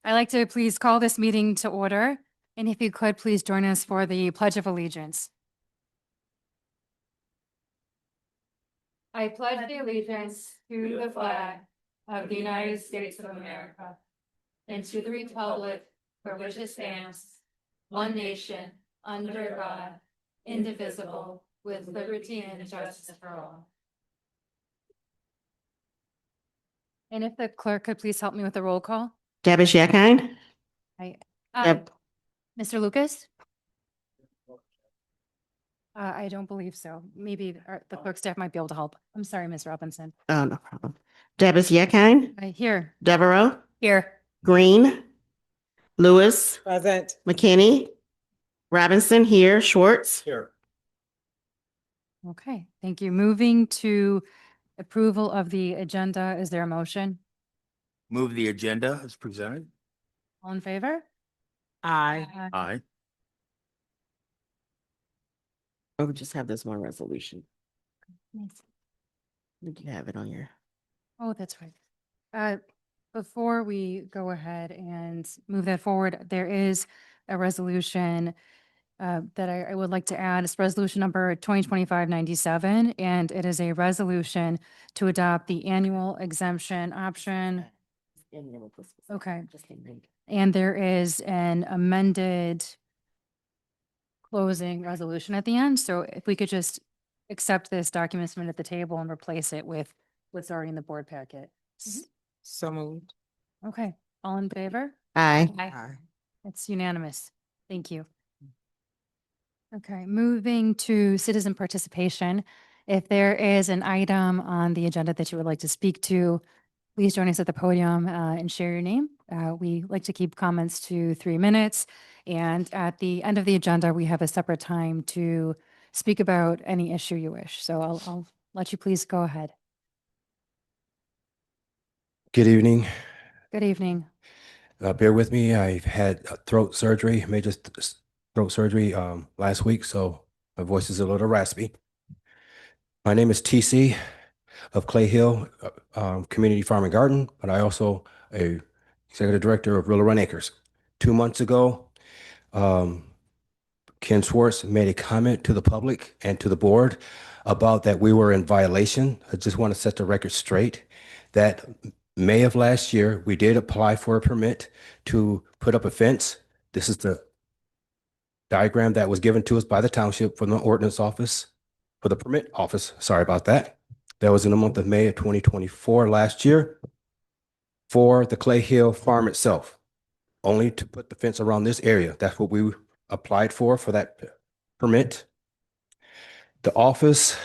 I'd like to please call this meeting to order. And if you could, please join us for the Pledge of Allegiance. I pledge the allegiance to the flag of the United States of America and to the republic for which it stands, one nation, under God, indivisible, with liberty and justice for all. And if the clerk could please help me with the roll call? Dabish Yakine? Deb- Mr. Lucas? I don't believe so. Maybe the clerk staff might be able to help. I'm sorry, Ms. Robinson. Oh, no problem. Dabish Yakine? Here. Devereaux? Here. Green? Lewis? Present. McKinney? Robinson here. Schwartz? Here. Okay, thank you. Moving to approval of the agenda. Is there a motion? Move the agenda as presented. All in favor? Aye. Aye. Or we just have this one resolution. Nice. You can have it on your. Oh, that's right. Before we go ahead and move that forward, there is a resolution that I would like to add. It's resolution number 2025-97, and it is a resolution to adopt the annual exemption option. Okay. And there is an amended closing resolution at the end. So if we could just accept this document submitted at the table and replace it with what's already in the board packet. So moved. Okay, all in favor? Aye. Aye. It's unanimous. Thank you. Okay, moving to citizen participation. If there is an item on the agenda that you would like to speak to, please join us at the podium and share your name. We like to keep comments to 3 minutes. And at the end of the agenda, we have a separate time to speak about any issue you wish. So I'll let you please go ahead. Good evening. Good evening. Bear with me. I've had throat surgery, major throat surgery last week, so my voice is a little raspy. My name is TC of Clay Hill Community Farm and Garden, but I also a executive director of Willow Run Acres. 2 months ago, Ken Schwartz made a comment to the public and to the board about that we were in violation. I just want to set the record straight that May of last year, we did apply for a permit to put up a fence. This is the diagram that was given to us by the township from the ordinance office, for the permit office. Sorry about that. That was in the month of May of 2024 last year for the Clay Hill farm itself, only to put the fence around this area. That's what we applied for that permit. The office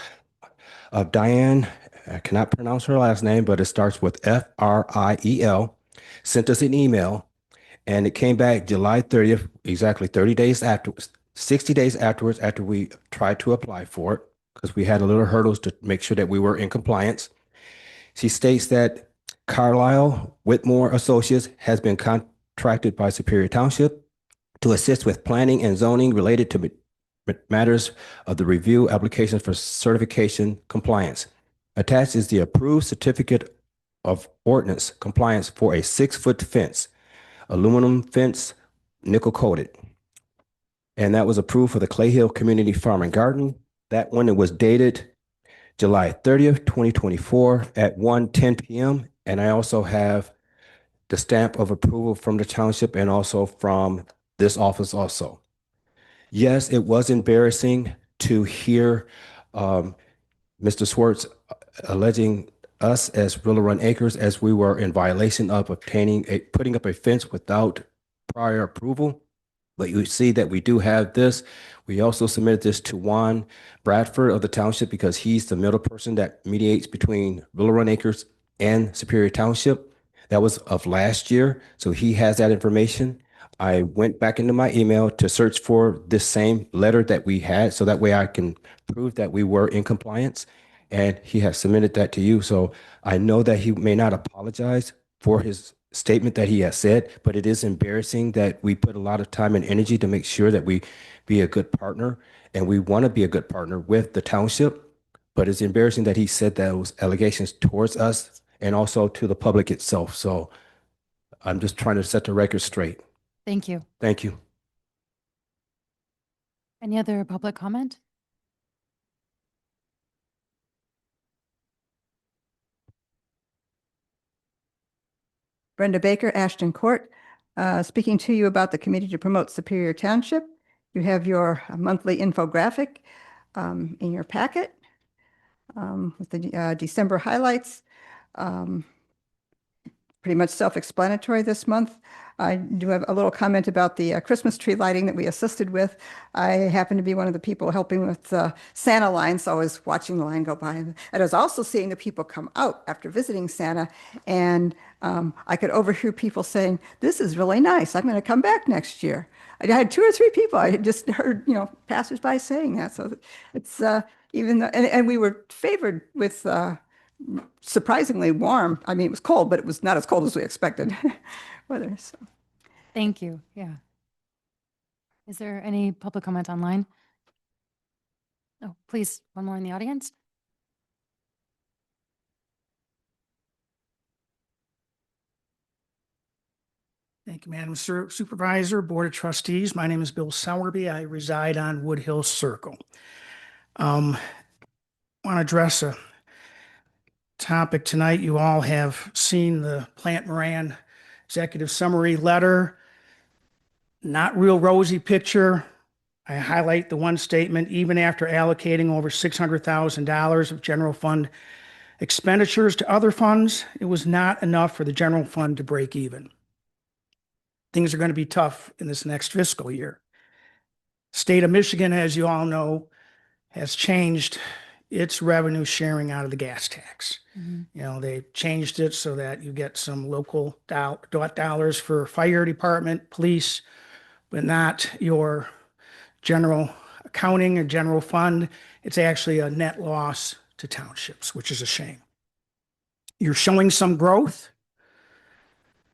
of Diane, I cannot pronounce her last name, but it starts with Friel, sent us an email, and it came back July 30th, exactly 30 days afterwards, 60 days afterwards, after we tried to apply for it, because we had a little hurdles to make sure that we were in compliance. She states that Carlisle Whitmore Associates has been contracted by Superior Township to assist with planning and zoning related to matters of the review applications for certification compliance. Attached is the approved certificate of ordinance compliance for a 6-foot fence, aluminum fence, nickel coated. And that was approved for the Clay Hill Community Farm and Garden. That one, it was dated July 30th, 2024 at 1:10 p.m. And I also have the stamp of approval from the township and also from this office also. Yes, it was embarrassing to hear Mr. Schwartz alleging us as Willow Run Acres as we were in violation of putting up a fence without prior approval. But you see that we do have this. We also submitted this to Juan Bradford of the township because he's the middle person that mediates between Willow Run Acres and Superior Township. That was of last year, so he has that information. I went back into my email to search for this same letter that we had, so that way I can prove that we were in compliance. And he has submitted that to you. So I know that he may not apologize for his statement that he has said, but it is embarrassing that we put a lot of time and energy to make sure that we be a good partner, and we want to be a good partner with the township. But it's embarrassing that he said those allegations towards us and also to the public itself. So I'm just trying to set the record straight. Thank you. Thank you. Any other public comment? Brenda Baker, Ashton Court, speaking to you about the Committee to Promote Superior Township. You have your monthly infographic in your packet with the December highlights. Pretty much self-explanatory this month. I do have a little comment about the Christmas tree lighting that we assisted with. I happen to be one of the people helping with the Santa line, so I was watching the line go by. And I was also seeing the people come out after visiting Santa, and I could overhear people saying, "This is really nice. I'm going to come back next year." I had 2 or 3 people. I had just heard, passersby saying that. So it's even though, and we were favored with surprisingly warm. I mean, it was cold, but it was not as cold as we expected weather. So. Thank you. Yeah. Is there any public comment online? Oh, please, one more in the audience. Thank you, Madam Supervisor, Board of Trustees. My name is Bill Sowerby. I reside on Wood Hill Circle. Want to address a topic tonight. You all have seen the Plant Moran executive summary letter. Not real rosy picture. I highlight the one statement, even after allocating over $600,000 of general fund expenditures to other funds, it was not enough for the general fund to break even. Things are going to be tough in this next fiscal year. State of Michigan, as you all know, has changed its revenue sharing out of the gas tax. They changed it so that you get some local dollars for fire department, police, but not your general accounting or general fund. It's actually a net loss to townships, which is a shame. You're showing some growth,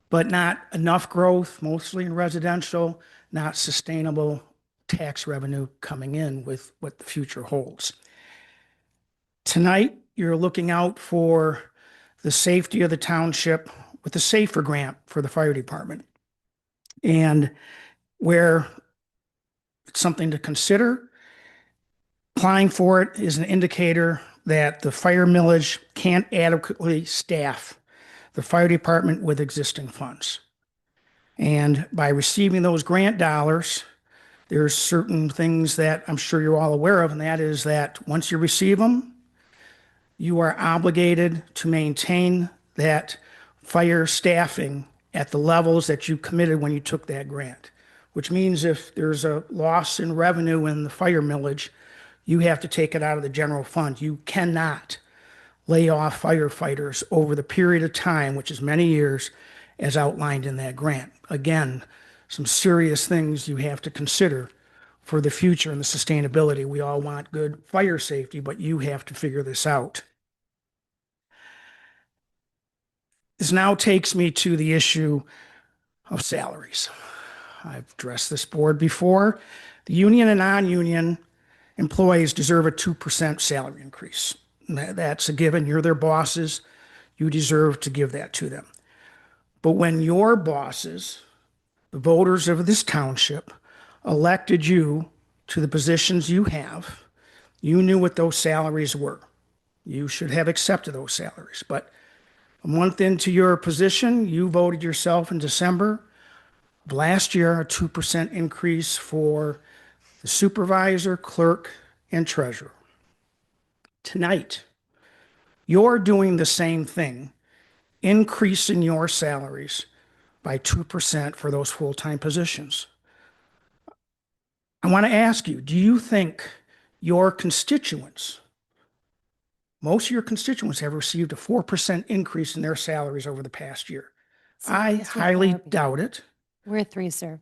but not enough growth, mostly in residential, not sustainable tax revenue coming in with what the future holds. Tonight, you're looking out for the safety of the township with the SAFER grant for the fire department. And where it's something to consider, applying for it is an indicator that the fire millage can't adequately staff the fire department with existing funds. And by receiving those grant dollars, there's certain things that I'm sure you're all aware of, and that is that once you receive them, you are obligated to maintain that fire staffing at the levels that you committed when you took that grant, which means if there's a loss in revenue in the fire millage, you have to take it out of the general fund. You cannot lay off firefighters over the period of time, which is many years, as outlined in that grant. Again, some serious things you have to consider for the future and the sustainability. We all want good fire safety, but you have to figure this out. This now takes me to the issue of salaries. I've addressed this board before. The union and non-union employees deserve a 2% salary increase. That's a given. You're their bosses. You deserve to give that to them. But when your bosses, the voters of this township, elected you to the positions you have, you knew what those salaries were. You should have accepted those salaries. But a month into your position, you voted yourself in December of last year a 2% increase for the supervisor, clerk, and treasurer. Tonight, you're doing the same thing, increasing your salaries by 2% for those full-time positions. I want to ask you, do you think your constituents, most of your constituents have received a 4% increase in their salaries over the past year? I Mr. highly Sowerby. doubt it. We're 3, sir.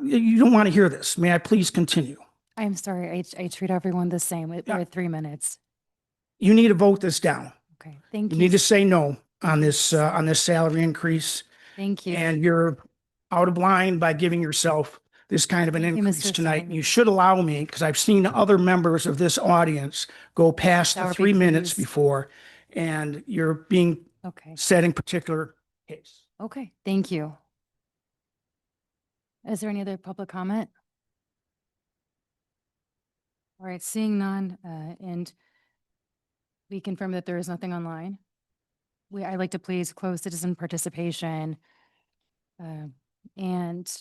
You don't want to hear this. May I please continue? I'm sorry. I treat everyone the same. Yeah. We're 3 minutes. You need to vote this down. Okay. Thank You you. need to say no on this salary increase. Thank you. And you're out of line by giving yourself this kind of an Thank you, increase Mr. tonight. Sowerby. You should allow me, because I've seen other members of this audience go past the Sowerby, 3 minutes please. before, and you're being Okay. setting particular case. Okay, thank you. Is there any other public comment? All right, seeing none, and we confirm that there is nothing online. I'd like to please close citizen participation. And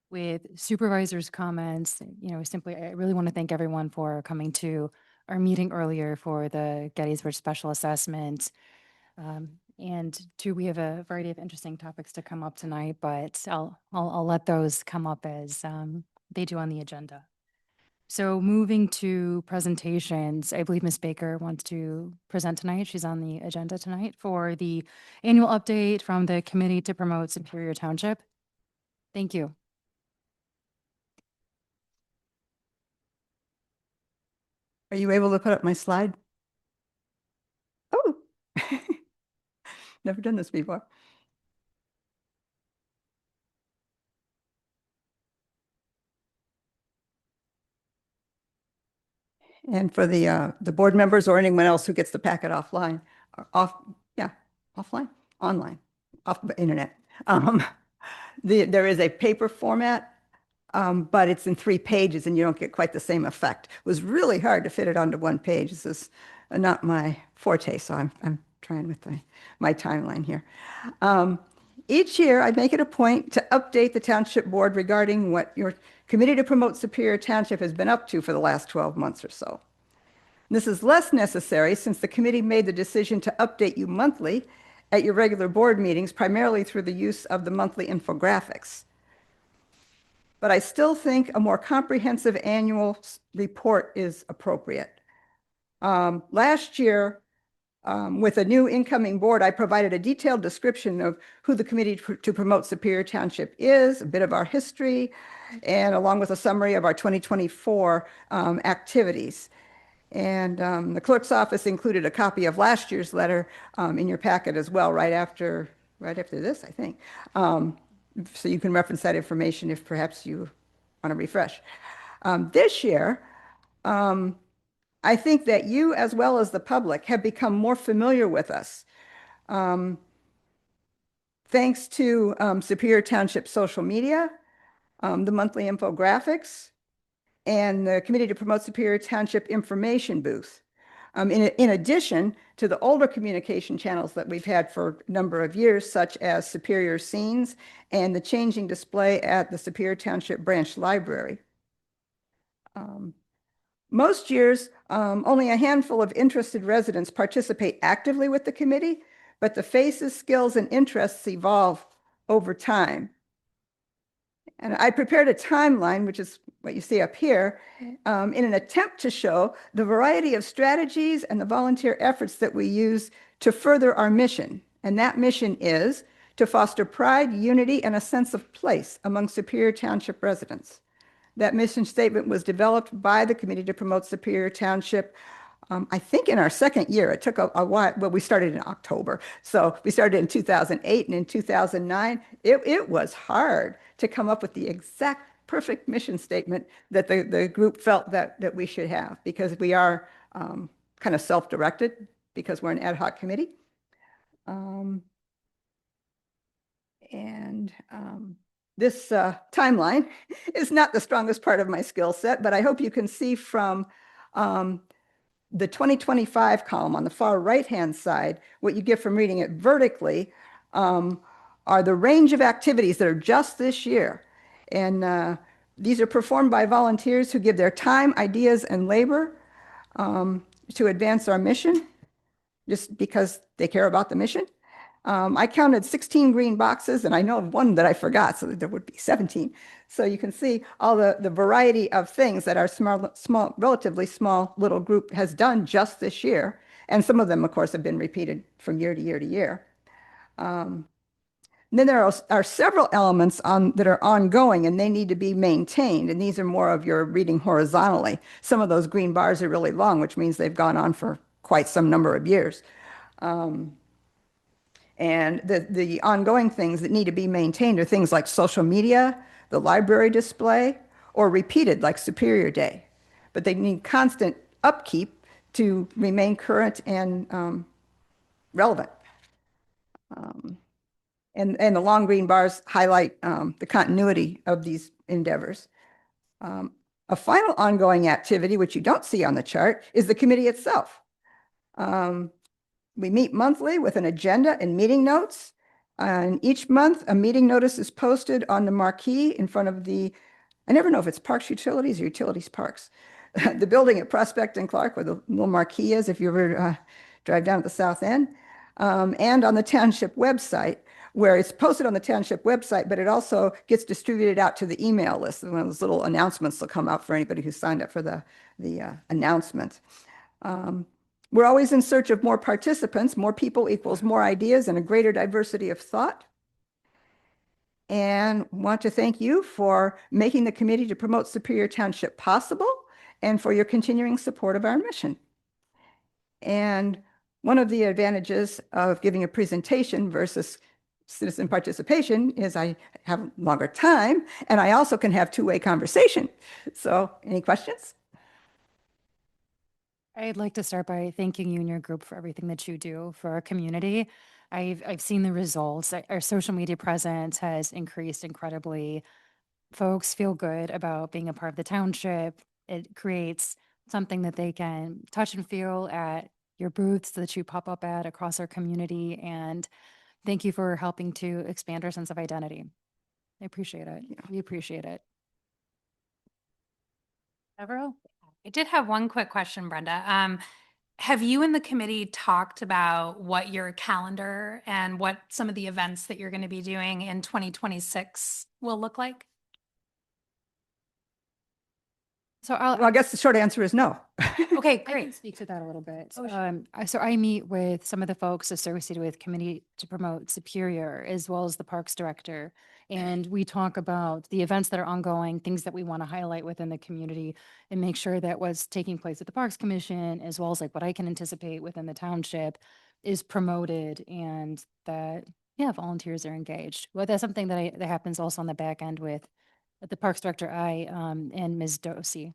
with supervisors' comments, simply, I really want to thank everyone for coming to our meeting earlier for the Gettysburg Special Assessment. And two, we have a variety of interesting topics to come up tonight, but I'll let those come up as they do on the agenda. So moving to presentations, I believe Ms. Baker wants to present tonight. She's on the agenda tonight for the annual update from the Committee to Promote Superior Township. Thank you. Are you able to put up my slide? Oh, never done this before. And for the board members or anyone else who gets the packet offline, online, off the internet. There is a paper format, but it's in 3 pages and you don't get quite the same effect. It was really hard to fit it onto 1 page. This is not my forte, so I'm trying with my timeline here. Each year, I make it a point to update the Township Board regarding what your Committee to Promote Superior Township has been up to for the last 12 months or so. This is less necessary since the committee made the decision to update you monthly at your regular board meetings, primarily through the use of the monthly infographics. But I still think a more comprehensive annual report is appropriate. Last year, with a new incoming board, I provided a detailed description of who the Committee to Promote Superior Township is, a bit of our history, and along with a summary of our 2024 activities. And the clerk's office included a copy of last year's letter in your packet as well, right after this, I think. So you can reference that information if perhaps you want to refresh. This year, I think that you, as well as the public, have become more familiar with us. Thanks to Superior Township social media, the monthly infographics, and the Committee to Promote Superior Township information booth. In addition to the older communication channels that we've had for a number of years, such as Superior Scenes and the changing display at the Superior Township Branch Library. Most years, only a handful of interested residents participate actively with the committee, but the faces, skills, and interests evolve over time. And I prepared a timeline, which is what you see up here, in an attempt to show the variety of strategies and the volunteer efforts that we use to further our mission. And that mission is to foster pride, unity, and a sense of place among Superior Township residents. That mission statement was developed by the Committee to Promote Superior Township, I think in our second year. It took a while. Well, we started in October. So we started in 2008, and in 2009, it was hard to come up with the exact perfect mission statement that the group felt that we should have, because we are kind of self-directed because we're an ad hoc committee. This timeline is not the strongest part of my skill set, but I hope you can see from the 2025 column on the far right-hand side, what you get from reading it vertically are the range of activities that are just this year. And these are performed by volunteers who give their time, ideas, and labor to advance our mission, just because they care about the mission. I counted 16 green boxes, and I know of one that I forgot, so there would be 17. So you can see all the variety of things that our relatively small little group has done just this year. And some of them, of course, have been repeated from year to year to year. Then there are several elements that are ongoing, and they need to be maintained. And these are more of your reading horizontally. Some of those green bars are really long, which means they've gone on for quite some number of years. And the ongoing things that need to be maintained are things like social media, the library display, or repeated like Superior Day. But they need constant upkeep to remain current and relevant. And the long green bars highlight the continuity of these endeavors. A final ongoing activity, which you don't see on the chart, is the committee itself. We meet monthly with an agenda and meeting notes. And each month, a meeting notice is posted on the marquee in front of I never know if it's Parks Utilities or Utilities Parks, the building at Prospect and Clark where the little marquee is if you ever drive down at the south end, and on the township website, where it's posted on the township website, but it also gets distributed out to the email list. And one of those little announcements will come out for anybody who signed up for the announcement. We're always in search of more participants. More people equals more ideas and a greater diversity of thought. And want to thank you for making the committee to promote Superior Township possible and for your continuing support of our mission. And one of the advantages of giving a presentation versus citizen participation is I have longer time and I also can have two-way conversation. So any questions? I'd like to start by thanking you and your group for everything that you do for our community. I've seen the results. Our social media presence has increased incredibly. Folks feel good about being a part of the township. It creates something that they can touch and feel at your booths that you pop up at across our community. And thank you for helping to expand our sense of identity. I appreciate it. We appreciate it. Devereaux? I did have one quick question, Brenda. Have you and the committee talked about what your calendar and what some of the events that you're going to be doing in 2026 will look like? So Well, I guess the short answer is no. Okay, I can great. speak to that a little bit. Oh, sure. So I meet with some of the folks associated with Committee to Promote Superior, as well as the Parks Director. And we talk about the events that are ongoing, things that we want to highlight within the community and make sure that what's taking place at the Parks Commission, as well as like what I can anticipate within the township is promoted and that, yeah, volunteers are engaged. Well, that's something that happens also on the back end with the Parks Director, and Ms. Dosey.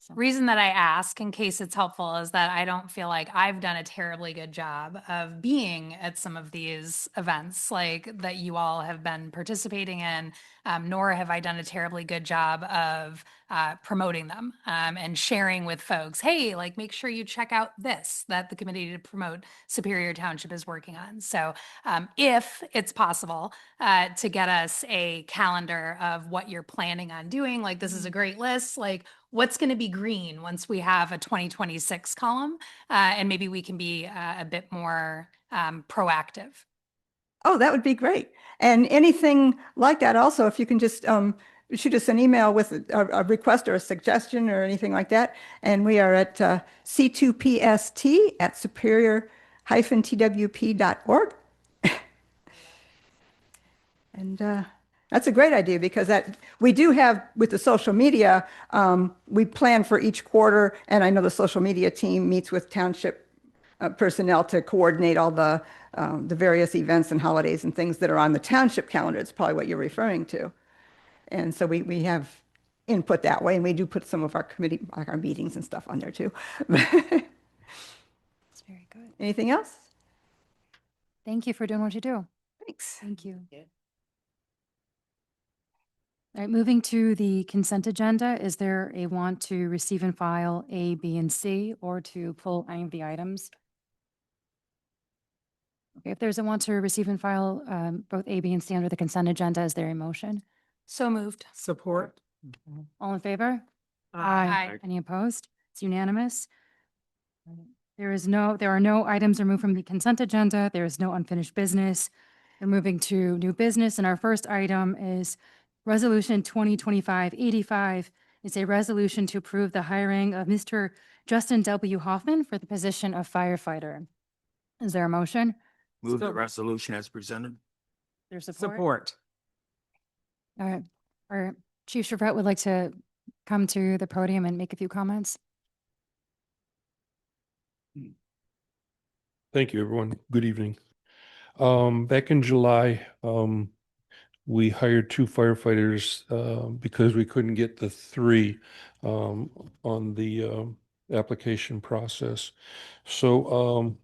So. Reason that I ask, in case it's helpful, is that I don't feel like I've done a terribly good job of being at some of these events like that you all have been participating in, nor have I done a terribly good job of promoting them and sharing with folks, hey, like make sure you check out this that the Committee to Promote Superior Township is working on. So if it's possible to get us a calendar of what you're planning on doing, like this is a great list, like what's going to be green once we have a 2026 column, and maybe we can be a bit more proactive. Oh, that would be great. And anything like that also, if you can just shoot us an email with a request or a suggestion or anything like that. And we are at c2pst@superior-twp.org. And that's a great idea because we do have with the social media, we plan for each quarter. And I know the social media team meets with township personnel to coordinate all the various events and holidays and things that are on the township calendar. It's probably what you're referring to. And so we have input that way, and we do put some of our committee, like our meetings and stuff on there too. That's very good. Anything else? Thank you for doing what you do. Thanks. Thank you. All right, moving to the consent agenda, is there a want to receive and file A, B, and C, or to pull any of the items? Okay, if there's a want to receive and file both A, B, and C under the consent agenda, is there a motion? So moved. Support. All in favor? Aye. Any opposed? It's unanimous. There are no items removed from the consent agenda. There is no unfinished business. We're moving to new business, and our first item is Resolution 2025-85. It's a resolution to approve the hiring of Mr. Justin W. Hoffman for the position of firefighter. Is there a motion? Move the So- resolution as presented. There's support? Support. All right. Our Chief Chevret would like to come to the podium and make a few comments. Thank you, everyone. Good evening. Back in July, we hired 2 firefighters because we couldn't get the 3 on the application process. So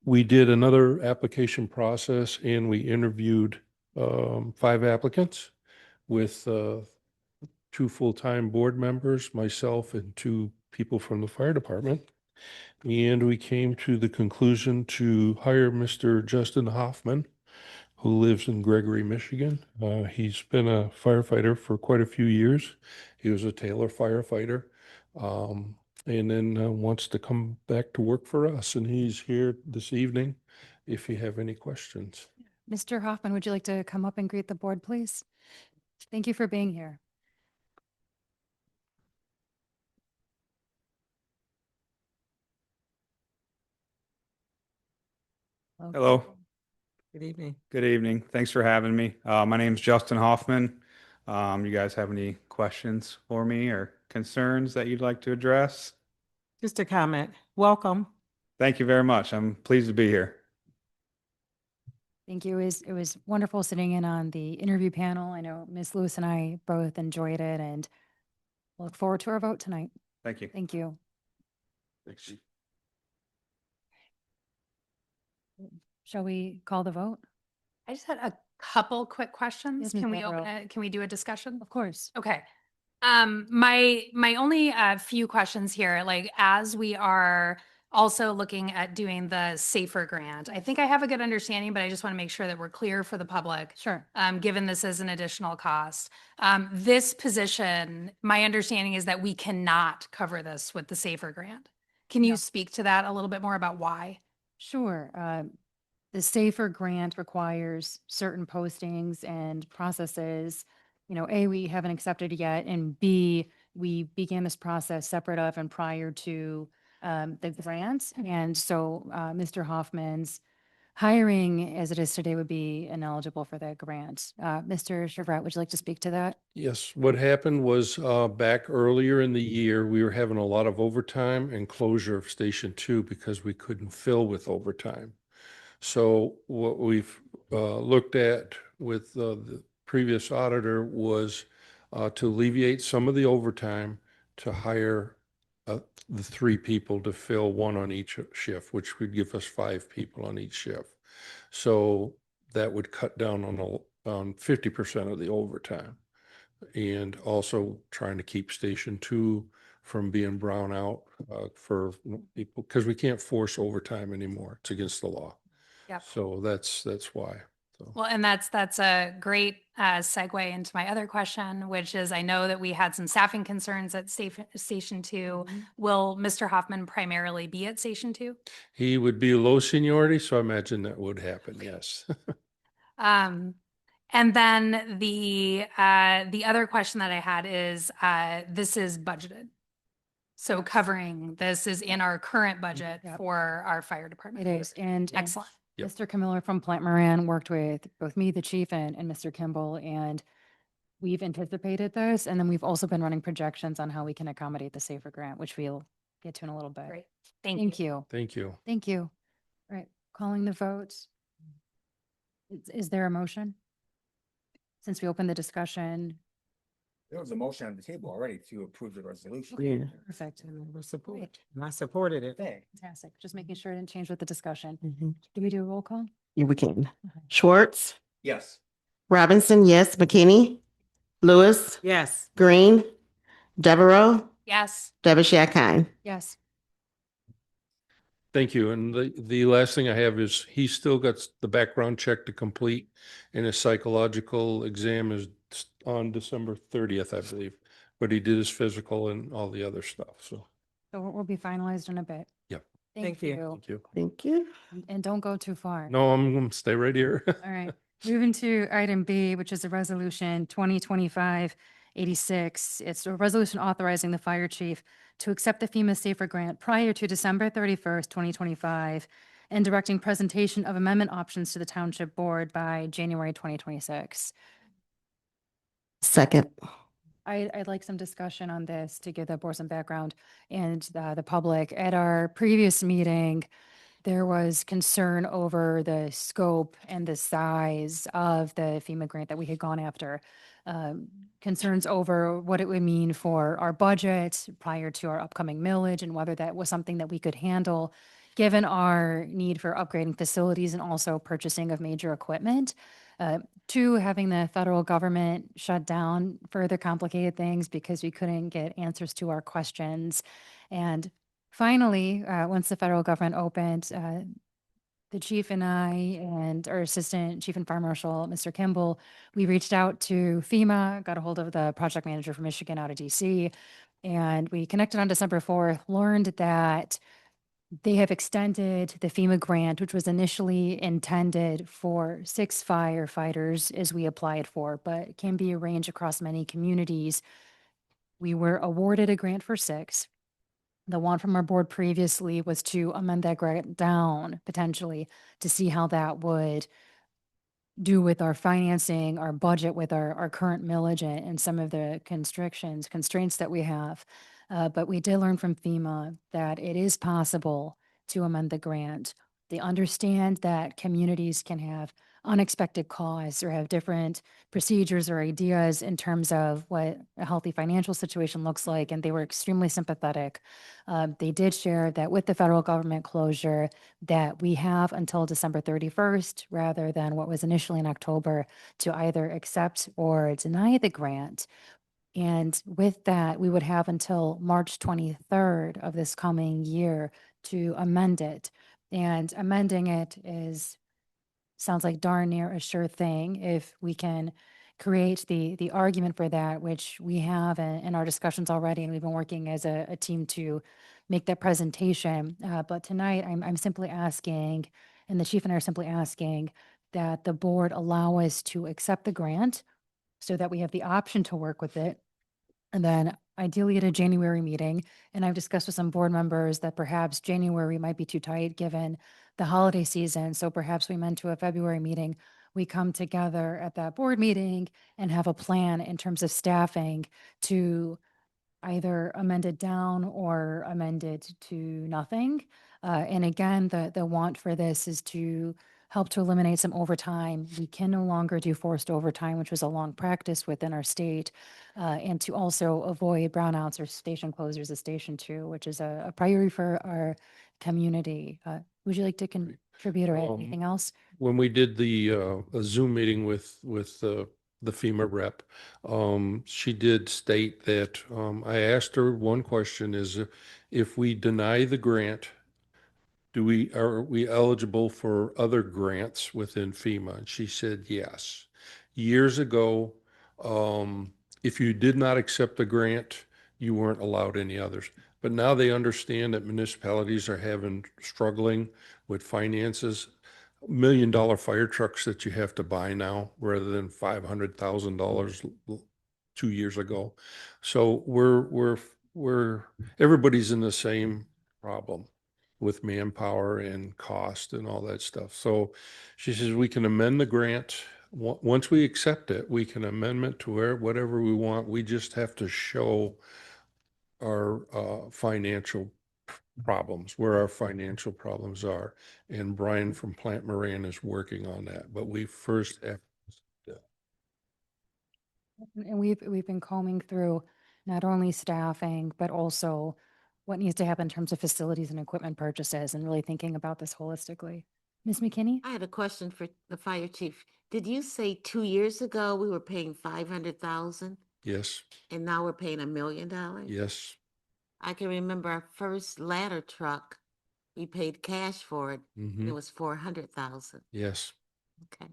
we did another application process and we interviewed 5 applicants with 2 full-time board members, myself and 2 people from the fire department. And we came to the conclusion to hire Mr. Justin Hoffman, who lives in Gregory, Michigan. He's been a firefighter for quite a few years. He was a Taylor firefighter. And then wants to come back to work for us. And he's here this evening if you have any questions. Mr. Hoffman, would you like to come up and greet the board, please? Thank you for being here. Hello. Good evening. Good evening. Thanks for having me. My name's Justin Hoffman. You guys have any questions for me or concerns that you'd like to address? Just a comment. Welcome. Thank you very much. I'm pleased to be here. Thank you. It was wonderful sitting in on the interview panel. I know Ms. Lewis and I both enjoyed it and look forward to our vote tonight. Thank you. Thank you. Shall we call the vote? I just had a couple quick questions. Yes, Ms. Can we Devereaux. open it? Can we do a discussion? Of course. Okay. My only few questions here, like as we are also looking at doing the SAFER grant, I think I have a good understanding, but I just want to make sure that we're clear for the public. Sure. Given this is an additional cost. This position, my understanding is that we cannot cover this with the SAFER grant. Can you No. speak to that a little bit more about why? Sure. The SAFER grant requires certain postings and processes. You know, A, we haven't accepted yet, and B, we began this process separate of and prior to the grant. And so Mr. Hoffman's hiring as it is today would be ineligible for that grant. Mr. Chevret, would you like to speak to that? Yes, what happened was back earlier in the year, we were having a lot of overtime and closure of Station 2 because we couldn't fill with overtime. So what we've looked at with the previous auditor was to alleviate some of the overtime, to hire the 3 people to fill 1 on each shift, which would give us 5 people on each shift. So that would cut down on 50% of the overtime. And also trying to keep Station 2 from being brown out for people, because we can't force overtime anymore. It's against the law. Yep. So that's why. So. Well, and that's a great segue into my other question, which is I know that we had some staffing concerns at Station 2. Will Mr. Hoffman primarily be at Station 2? He would be low seniority, so I imagine that would happen, yes. And then the other question that I had is this is budgeted. So covering this is in our current budget Yep. for our fire department. It is. And Excellent. Yep. Mr. Camiller from Plant Moran worked with both me, the chief, and Mr. Kimball, and we've anticipated this. And then we've also been running projections on how we can accommodate the SAFER grant, which we'll get to in a little bit. Great. Thank Thank you. you. Thank you. Thank you. All right, calling the votes. Is there a motion? Since we opened the discussion, There was a motion on the table already to approve the resolution. Yeah. perfect, And support. Great. And I supported it. fantastic. Just making sure it didn't change with the discussion. Mhm. Do we do a roll call? Yeah, we can. Okay. Schwartz, Yes. Robinson, yes. McKinney, Lewis, Yes. Green, Devereaux, Yes. Devonshire Kine. Yes. Thank you. And the last thing I have is he's still got the background check to complete, and his psychological exam is on December 30th, I believe. But he did his physical and all the other stuff. So, So it will be finalized in a bit. Yep. Thank Thank you. you. thank you. Thank you. And don't go too far. No, I'm going to stay right here. All right, moving to item B, which is a resolution 2025-86. It's a resolution authorizing the fire chief to accept the FEMA SAFER grant prior to December 31st, 2025, and directing presentation of amendment options to the township board by January 2026. Second. I'd like some discussion on this to give the board some background and the public. At our previous meeting, there was concern over the scope and the size of the FEMA grant that we had gone after. Concerns over what it would mean for our budget prior to our upcoming millage and whether that was something that we could handle. given our need for upgrading facilities and also purchasing of major equipment. Two, having the federal government shut down further complicated things because we couldn't get answers to our questions. And finally, once the federal government opened, the chief and I and our assistant chief and fire marshal, Mr. Kimball, we reached out to FEMA, got a hold of the project manager from Michigan out of DC, and we connected on December 4th, learned that they have extended the FEMA grant, which was initially intended for 6 firefighters as we applied for, but can be arranged across many communities. We were awarded a grant for 6. The one from our board previously was to amend that grant down potentially to see how that would do with our financing, our budget with our current millage and some of the constraints that we have. But we did learn from FEMA that it is possible to amend the grant. They understand that communities can have unexpected costs or have different procedures or ideas in terms of what a healthy financial situation looks like, and they were extremely sympathetic. They did share that with the federal government closure, that we have until December 31st, rather than what was initially in October, to either accept or deny the grant. And with that, we would have until March 23rd of this coming year to amend it. And amending it sounds like darn near a sure thing if we can create the argument for that, which we have in our discussions already, and we've been working as a team to make that presentation. But tonight, I'm simply asking, and the chief and I are simply asking, that the board allow us to accept the grant so that we have the option to work with it. And then ideally at a January meeting, and I've discussed with some board members that perhaps January might be too tight given the holiday season. So perhaps we meant to a February meeting, we come together at that board meeting and have a plan in terms of staffing to either amend it down or amend it to nothing. And again, the want for this is to help to eliminate some overtime. We can no longer do forced overtime, which was a long practice within our state, and to also avoid brownouts or station closures at Station 2, which is a priority for our community. Would you like to contribute or add anything else? When we did the a Zoom meeting with the FEMA rep, she did state that I asked her one question is if we deny the grant, are we eligible for other grants within FEMA? And she said yes. Years ago, if you did not accept the grant, you weren't allowed any others. But now they understand that municipalities are struggling with finances. $1 million fire trucks that you have to buy now rather than $500,000 2 years ago. So everybody's in the same problem with manpower and cost and all that stuff. So she says we can amend the grant. Once we accept it, we can amend it to whatever we want. We just have to show our financial problems, where our financial problems are. And Brian from Plant Moran is working on that. But we first have And we've been combing through not only staffing, but also what needs to happen in terms of facilities and equipment purchases and really thinking about this holistically. Ms. McKinney? I had a question for the fire chief. Did you say 2 years ago we were paying 500,000 yes, and now we're paying $1 million? yes. I can remember our first ladder truck, we paid cash for it. And it was 400,000. Yes. Okay.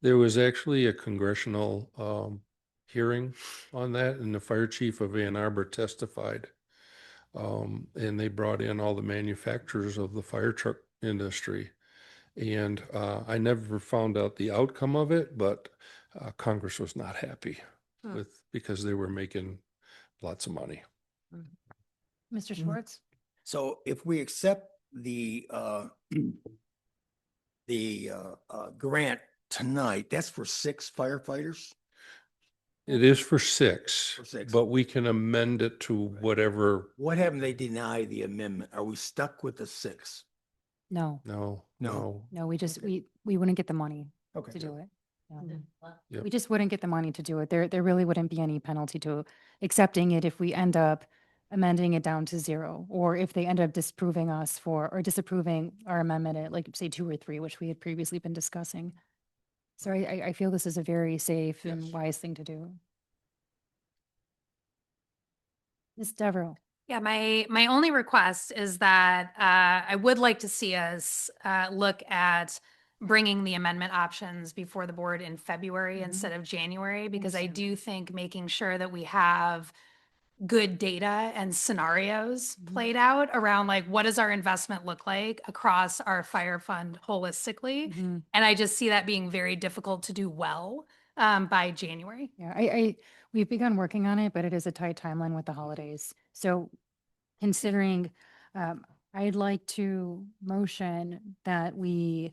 There was actually a congressional hearing on that, and the fire chief of Ann Arbor testified. And they brought in all the manufacturers of the fire truck industry. And I never found out the outcome of it, but Congress was not happy because they were making lots of money. Mr. Schwartz? So if we accept the grant tonight, that's for 6 firefighters? It is for 6, For 6. but we can amend it to whatever. What haven't they denied the amendment? Are we stuck with the 6? No, No. we wouldn't get the money Okay. to do it. No. Yep. We just wouldn't get the money to do it. There really wouldn't be any penalty to accepting it if we end up amending it down to 0, or if they end up disapproving us for, or disapproving our amendment at like, say, 2 or 3, which we had previously been discussing. So I feel this is a very safe and Yes. wise thing to do. Ms. Devereaux. Yeah, my only request is that I would like to see us look at bringing the amendment options before the board in February instead of January, because I Understand. do think making sure that we have good data and scenarios played out around like what does our investment look like across our fire fund holistically. Mhm. And I just see that being very difficult to do well by January. Yeah, we've begun working on it, but it is a tight timeline with the holidays. So considering, I'd like to motion that we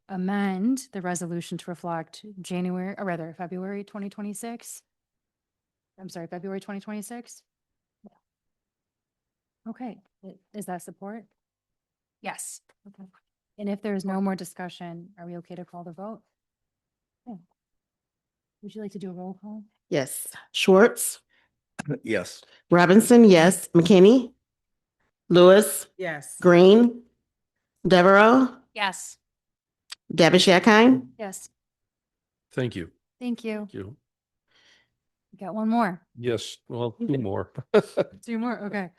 amend the resolution to reflect January, or rather February 2026. I'm sorry, February 2026? Okay, is that support? Yes. Okay. And if there's no more discussion, are we okay to call the vote? Okay. Would you like to do a roll call? Yes. Schwartz, Yes. Robinson, yes. McKinney, Lewis, Yes. Green, Devereaux, Yes. Dabishakine. Yes, Thank you. thank you. Thank you. We got one more. Yes, well, 2 more. 2 more, okay.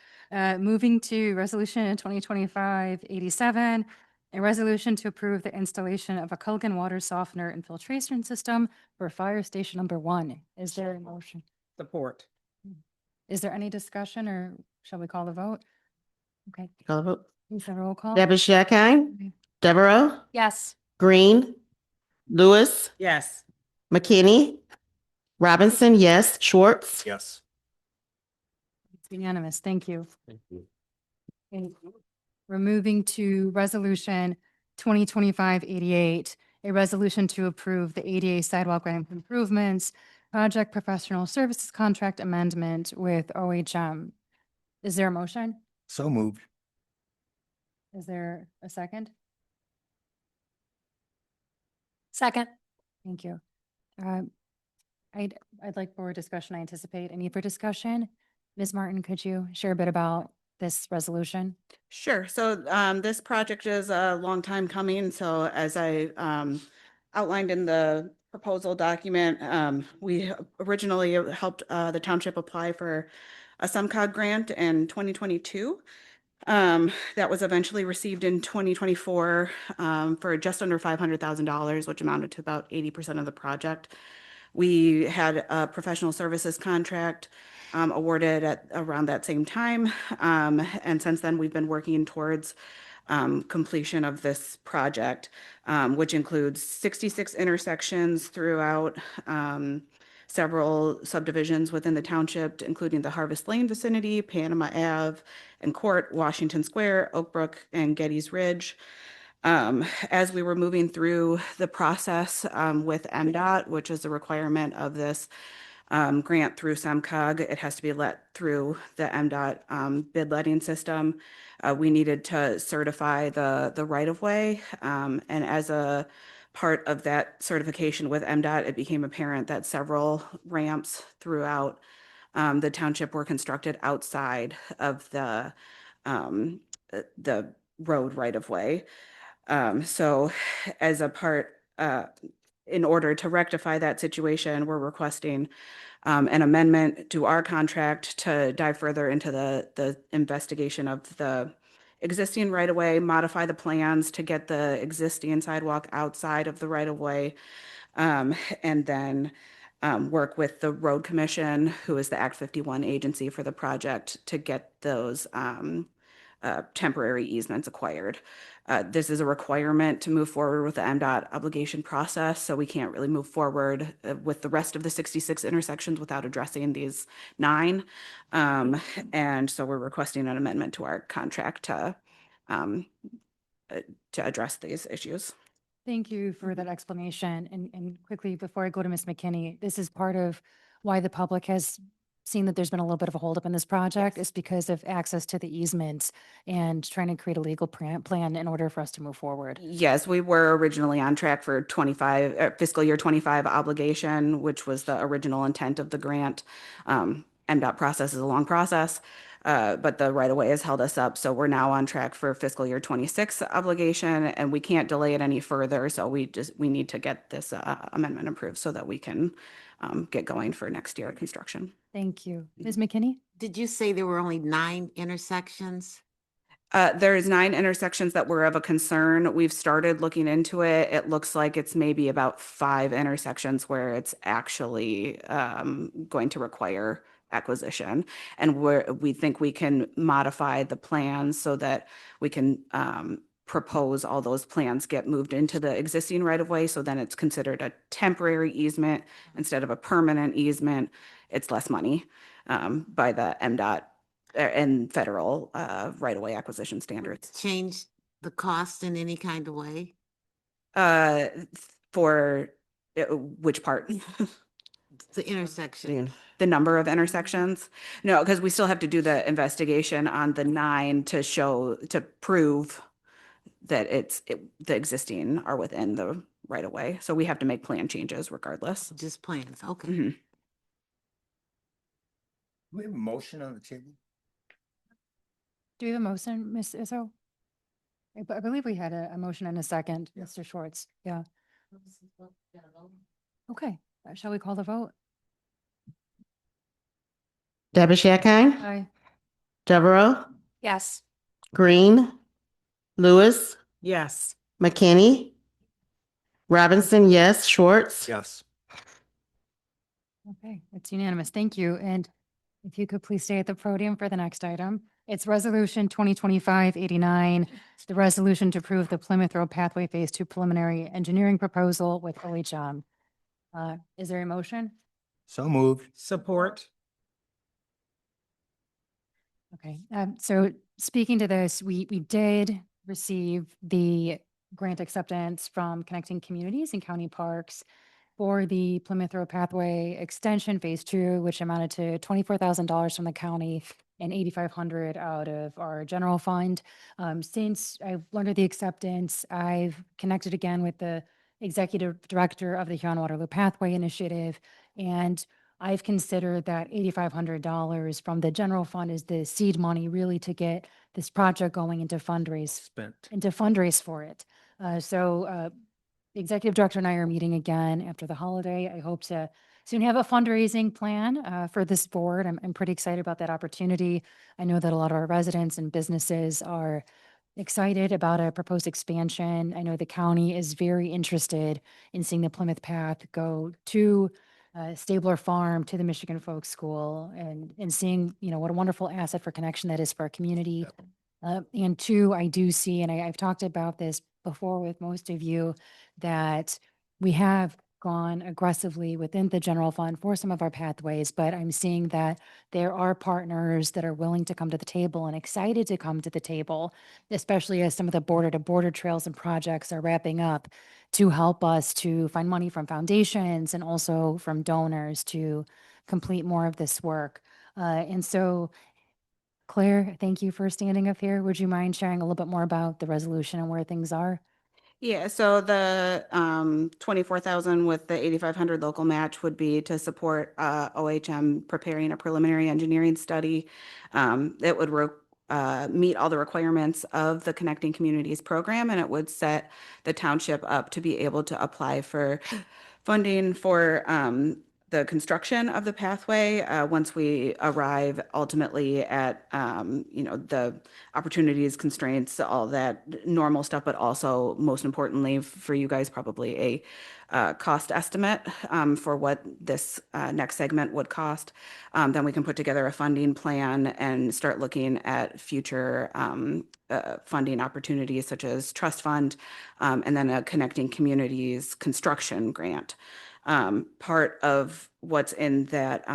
Moving to resolution 2025-87, a resolution to approve the installation of a Culligan water softener and filtration system for fire station number 1. Is there a motion? Support. Is there any discussion, or shall we call the vote? Okay, Call the vote. please have a roll call. Dabishakine, Devereaux, Yes. Green, Lewis, Yes. McKinney, Robinson, yes. Schwartz, Yes. It's unanimous, thank you. Thank you. And we're moving to resolution 2025-88, a resolution to approve the ADA sidewalk ramp improvements project professional services contract amendment with OHM. Is there a motion? So moved. Is there a second? Second. Thank you. I'd like for discussion. I anticipate a need for discussion. Ms. Martin, could you share a bit about this resolution? Sure. So this project is a long time coming. So as I outlined in the proposal document, we originally helped the township apply for a SUMCOG grant in 2022. That was eventually received in 2024 for just under $500,000, which amounted to about 80% of the project. We had a professional services contract awarded at around that same time. And since then, we've been working towards completion of this project, which includes 66 intersections throughout several subdivisions within the township, including the Harvest Lane vicinity, Panama Ave and Court, Washington Square, Oakbrook, and Getty's Ridge. As we were moving through the process with MDOT, which is a requirement of this grant through SEMCOG, it has to be let through the MDOT bid letting system. We needed to certify the right-of-way, and as a part of that certification with MDOT, it became apparent that several ramps throughout the township were constructed outside of the road right-of-way. So as a part, in order to rectify that situation, we're requesting an amendment to our contract to dive further into the investigation of the existing right-of-way, modify the plans to get the existing sidewalk outside of the right-of-way, and then work with the road commission, who is the Act 51 agency for the project, to get those temporary easements acquired. This is a requirement to move forward with the MDOT obligation process, so we can't really move forward with the rest of the 66 intersections without addressing these 9. And so we're requesting an amendment to our contract to address these issues. Thank you for that explanation. And quickly, before I go to Ms. McKinney, this is part of why the public has seen that there's been a little bit of a holdup in this project, is because of access to the easements and trying to create a legal plan in order for us to move forward. Yes, we were originally on track for fiscal year 25 obligation, which was the original intent of the grant. MDOT process is a long process, but the right of way has held us up. So we're now on track for fiscal year 26 obligation, and we can't delay it any further. So we need to get this amendment approved so that we can get going for next year construction. Thank you. Ms. McKinney? Did you say there were only 9 intersections? There's 9 intersections that were of a concern. We've started looking into it. It looks like it's maybe about 5 intersections where it's actually going to require acquisition. And we think we can modify the plans so that we can propose all those plans get moved into the existing right of way. So then it's considered a temporary easement instead of a permanent easement. It's less money by the MDOT and federal right-of-way acquisition standards. Change the cost in any kind of way? For which part? The intersection. The number of intersections? No, because we still have to do the investigation on the 9 to prove that the existing are within the right-of-way. So we have to make plan changes regardless. Just plans, okay. Mhm. Do we have a motion on the table? Do we have a motion, Ms. Izzo? I believe we had a motion and a second, Mr. Schwartz. Yeah. Okay, shall we call the vote? Dabish Akine, Aye. Devereaux, Yes. Green, Lewis, Yes. McKinney, Robinson, yes, Schwartz. Yes. Okay, it's unanimous. Thank you. And if you could please stay at the podium for the next item. It's Resolution 2025-89, the resolution to approve the Plymouth Road Pathway Phase 2 preliminary engineering proposal with OHM. Is there a motion? So moved. Support. Okay, so speaking to this, we did receive the grant acceptance from Connecting Communities and County Parks for the Plymouth Road Pathway Extension Phase 2, which amounted to $24,000 from the county and $8,500 out of our general fund. Since I learned of the acceptance, I've connected again with the executive director of the Huron Waterloo Pathway Initiative, and I've considered that $8,500 from the general fund is the seed money really to get this project going into fundraise for it. The executive director and I are meeting again after the holiday. I hope to soon have a fundraising plan for this board. I'm pretty excited about that opportunity. I know that a lot of our residents and businesses are excited about a proposed expansion. I know the county is very interested in seeing the Plymouth Path go to Stabler Farm, to the Michigan Folk School, and seeing, what a wonderful asset for connection that is for our community. And 2, I do see, and I've talked about this before with most of you, that we have gone aggressively within the general fund for some of our pathways, but I'm seeing that there are partners that are willing to come to the table and excited to come to the table, especially as some of the border-to-border trails and projects are wrapping up, to help us to find money from foundations and also from donors to complete more of this work. And so, Claire, thank you for standing up here. Would you mind sharing a little bit more about the resolution and where things are? Yeah, so the 24,000 with the 8,500 local match would be to support OHM preparing a preliminary engineering study. It would meet all the requirements of the Connecting Communities program, and it would set the township up to be able to apply for funding for the construction of the pathway once we arrive ultimately at the opportunities, constraints, all that normal stuff, but also most importantly for you guys, probably a cost estimate for what this next segment would cost. Then we can put together a funding plan and start looking at future funding opportunities such as trust fund and then a Connecting Communities construction grant. Part of what's in that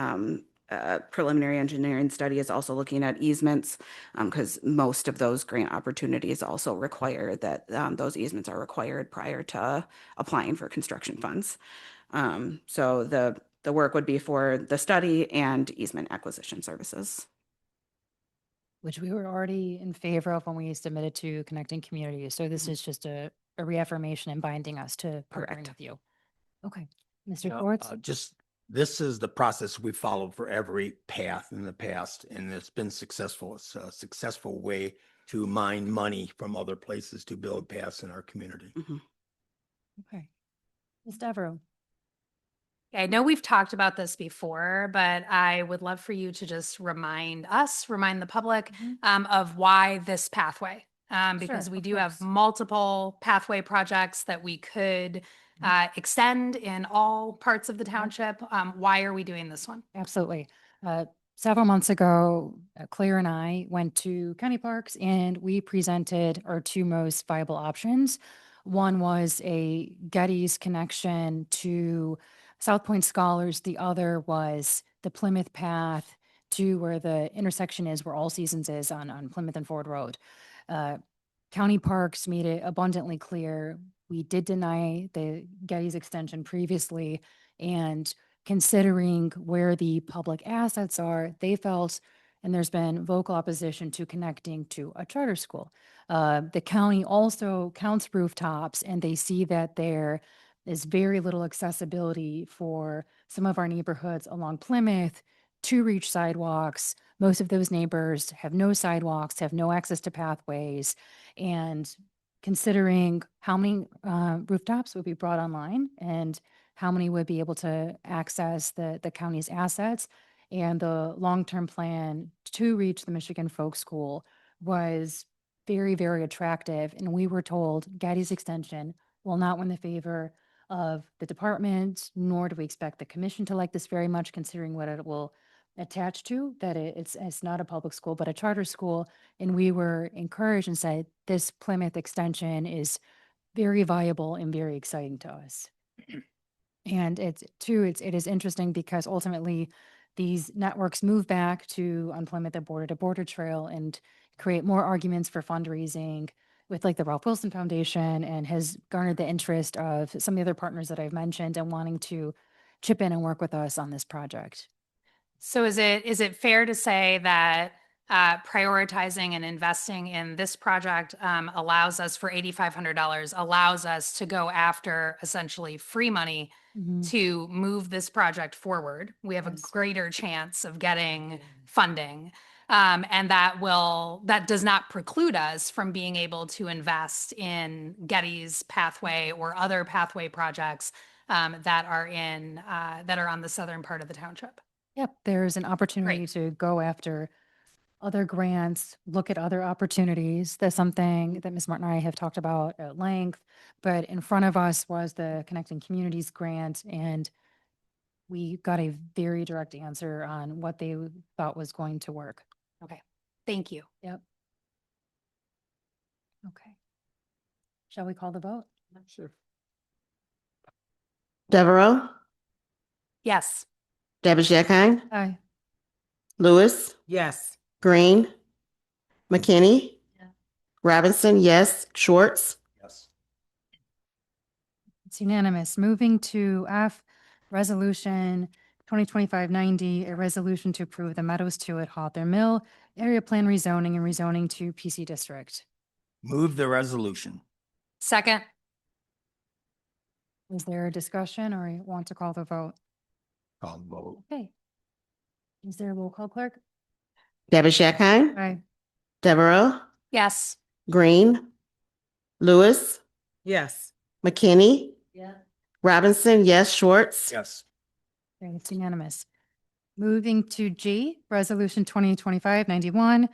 preliminary engineering study is also looking at easements because most of those grant opportunities also require that those easements are required prior to applying for construction funds. So the work would be for the study and easement acquisition services. Which we were already in favor of when we submitted to Connecting Communities. So this is just a reaffirmation and binding us to partnering Correct. with you. Okay, Mr. Now, Schwartz? Just This is the process we followed for every path in the past, and it's been successful. It's a successful way to mine money from other places to build paths in our community. Okay. Ms. Devereaux? I know we've talked about this before, but I would love for you to just remind the public of why this pathway. Because Sure, we of do have course. multiple pathway projects that we could extend in all parts of the township. Why are we doing this one? Absolutely. Several months ago, Claire and I went to county parks and we presented our two most viable options. One was a Getty's connection to South Point Scholars. The other was the Plymouth Path to where the intersection is, where All Seasons is on Plymouth and Ford Road. County Parks made it abundantly clear we did deny the Getty's extension previously, and considering where the public assets are, they felt, and there's been vocal opposition to connecting to a charter school. The county also counts rooftops, and they see that there is very little accessibility for some of our neighborhoods along Plymouth to reach sidewalks. Most of those neighbors have no sidewalks, have no access to pathways. And considering how many rooftops would be brought online and how many would be able to access the county's assets, and the long-term plan to reach the Michigan Folk School was very, very attractive. And we were told Getty's extension will not win the favor of the department, nor do we expect the commission to like this very much, considering what it will attach to, that it's not a public school, but a charter school. And we were encouraged and said, this Plymouth extension is very viable and very exciting to us. And it is interesting because ultimately these networks move back to on Plymouth, the border to border trail, and create more arguments for fundraising with like the Ralph Wilson Foundation, and has garnered the interest of some of the other partners that I've mentioned and wanting to chip in and work with us on this project. So is it fair to say that prioritizing and investing in this project allows us, for $8,500, allows us to go after essentially free money to move this project forward? We have a greater chance of getting funding. And that does not preclude us from being able to invest in Getty's pathway or other pathway projects that are on the southern part of the township. Yep, there's an opportunity to go after other grants, look at other opportunities. That's something that Ms. Martin and I have talked about at length, but in front of us was the Connecting Communities grant, and we got a very direct answer on what they thought was going to work. Okay, thank you. Yep. Okay. Shall we call the vote? Sure. Devereaux, Yes. Dabashakine, Aye. Lewis, Yes. Green, McKinney, Robinson, yes, Schwartz, Yes. It's unanimous. Moving to F, Resolution 2025-90, a resolution to approve the Meadows 2 at Hawthorne Mill area plan rezoning and rezoning to PC district. Move the resolution. Second. Is there a discussion, or you want to call the vote? Call the vote. Okay. Is there a roll call, clerk? Dabashakine, Aye. Devereaux, Yes. Green, Lewis, Yes. McKinney, Yeah. Robinson, yes, Schwartz, Yes. Okay, it's unanimous. Moving to G, Resolution 2025-91,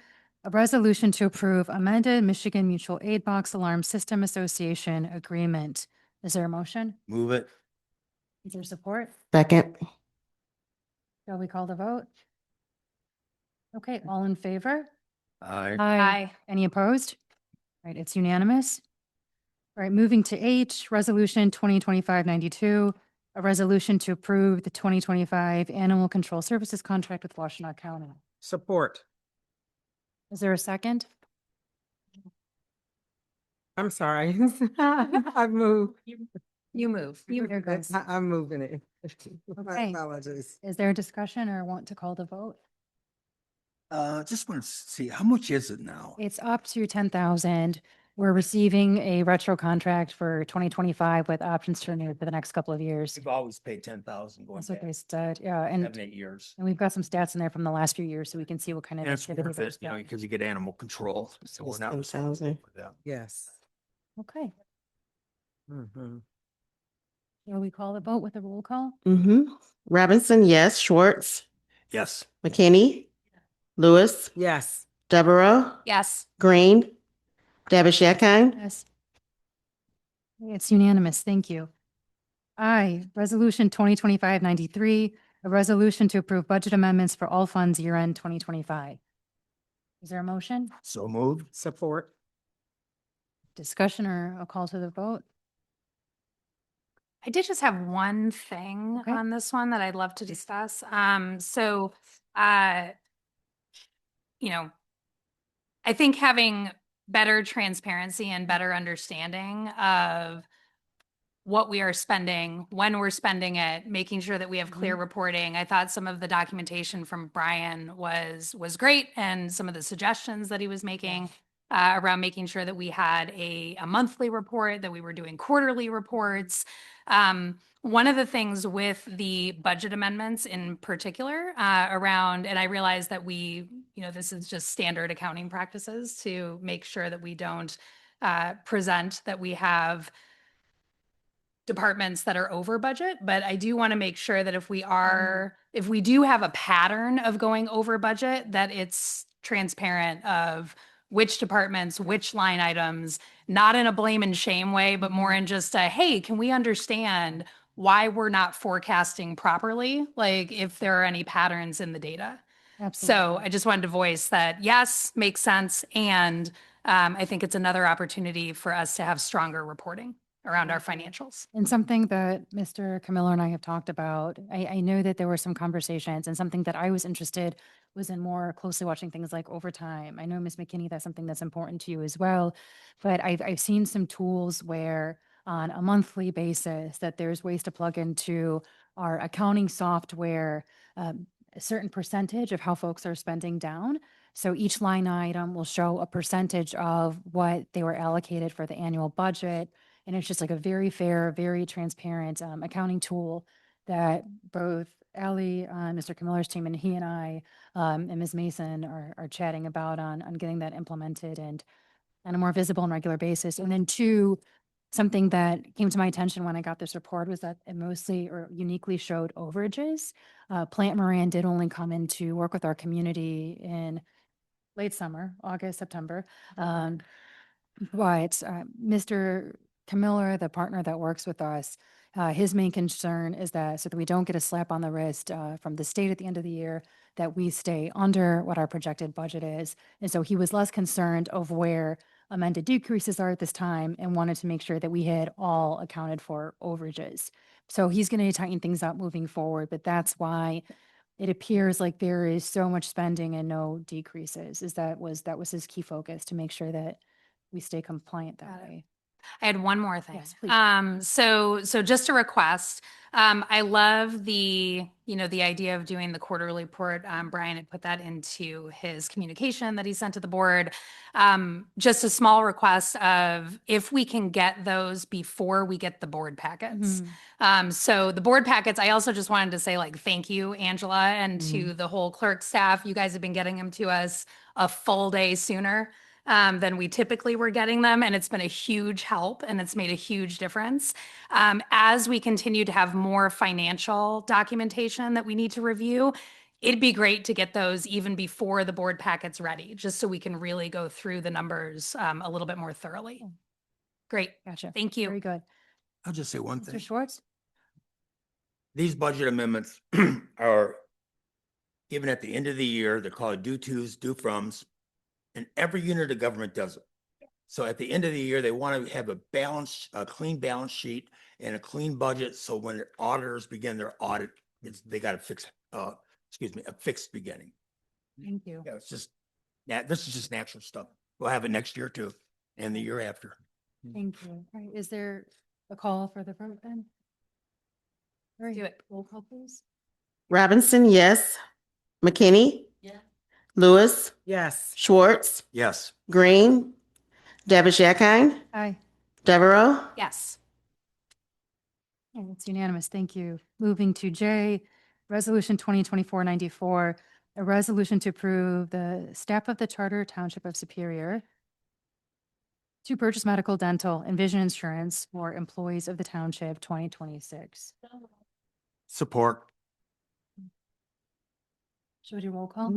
a resolution to approve amended Michigan Mutual Aid Box Alarm System Association Agreement. Is there a motion? Move it. Is there support? second, Shall we call the vote? Okay, all in favor? Aye. Aye. Any opposed? All right, it's unanimous. All right, moving to H, Resolution 2025-92, a resolution to approve the 2025 Animal Control Services contract with Washtenaw County. Support. Is there a second? I'm sorry. I moved. You move. Here goes. I'm moving it. My Okay. apologies. Is there a discussion or want to call the vote? Just want to see, how much is it now? It's up to 10,000. We're receiving a retro contract for 2025 with options to renew for the next couple of years. We've always paid 10,000 going That's what back they said, yeah, and 7, 8 years. we've got some stats in there from the last few years, so we can see what kind of And it's activity worth there's it, you know, been. because you get animal control. So we're It's not 10,000. with that. Yes. Okay, Mhm. shall we call the vote with a roll call? Robinson, yes. Schwartz, Yes. McKinney, Lewis, Yes. Devereaux, Yes. Green, Dabish Akine, Yes. It's unanimous, thank you. I, Resolution 2025-93, a resolution to approve budget amendments for all funds year-end 2025. Is there a motion, So moved. Support. discussion, or a call to the vote? I did just have one thing Okay. on this one that I'd love to discuss. You know, I think having better transparency and better understanding of what we are spending, when we're spending it, making sure that we have clear reporting. I thought some of the documentation from Brian was great, and some of the suggestions that he was making around making sure that we had a monthly report, that we were doing quarterly reports. One of the things with the budget amendments in particular around, and I realize that this is just standard accounting practices to make sure that we don't present that we have departments that are over budget, but I do want to make sure that if we do have a pattern of going over budget, that it's transparent of which departments, which line items, not in a blame and shame way, but more in just a, hey, can we understand why we're not forecasting properly? Like if there are any patterns in the data. So I just wanted to voice that, yes, makes sense. And I think it's another opportunity for us to have stronger reporting around our financials. And something that Mr. Camillo and I have talked about, I know that there were some conversations, and something that I was interested was in more closely watching things like overtime. I know, Ms. McKinney, that's something that's important to you as well, but I've seen some tools where on a monthly basis that there's ways to plug into our accounting software, a certain percentage of how folks are spending down. So each line item will show a percentage of what they were allocated for the annual budget. And it's just like a very fair, very transparent accounting tool that both Ally on Mr. Camiller's team and he and I and Ms. Mason are chatting about on getting that implemented and on a more visible and regular basis. And then two, something that came to my attention when I got this report was that it mostly or uniquely showed overages. Plant Moran did only come in to work with our community in late summer, August, September. But Mr. Camiller, the partner that works with us, his main concern is that so that we don't get a slap on the wrist from the state at the end of the year, that we stay under what our projected budget is. And so he was less concerned of where amended decreases are at this time and wanted to make sure that we had all accounted for overages. So he's going to tighten things up moving forward, but that's why it appears like there is so much spending and no decreases. That was his key focus, to make sure that we stay compliant that way. I had one more thing. Yes, please. So just a request. I love the idea of doing the quarterly report. Brian had put that into his communication that he sent to the board. Just a small request of if we can get those before we get the board packets. So the board packets, I also just wanted to say thank you, Angela, and to the whole clerk staff. You guys have been getting them to us a full day sooner than we typically were getting them. And it's been a huge help and it's made a huge difference. As we continue to have more financial documentation that we need to review, it'd be great to get those even before the board packet's ready, just so we can really go through the numbers a little bit more thoroughly. Great. Gotcha. Thank you. Very good. I'll just say one Mr. thing. Schwartz? These budget amendments are given at the end of the year. They're called due tos, due froms, and every unit of government does it. So at the end of the year, they want to have a clean balance sheet and a clean budget. So when the auditors begin their audit, they got a fixed beginning. Thank you. Yeah, this is just natural stuff. We'll have it next year too, and the year after. Thank you. All right, is there a call for the vote then? All right, Do it. roll call, please. Robinson, yes. McKinney, Lewis, Yes. Schwartz, Yes. Green, Dabish Akine, Aye. Devereaux, Yes. Okay, it's unanimous. Thank you. Moving to J, Resolution 2024-94, a resolution to approve the staff of the Charter Township of Superior to purchase medical, dental, and vision insurance for employees of the township 2026. Support. Should we do roll call?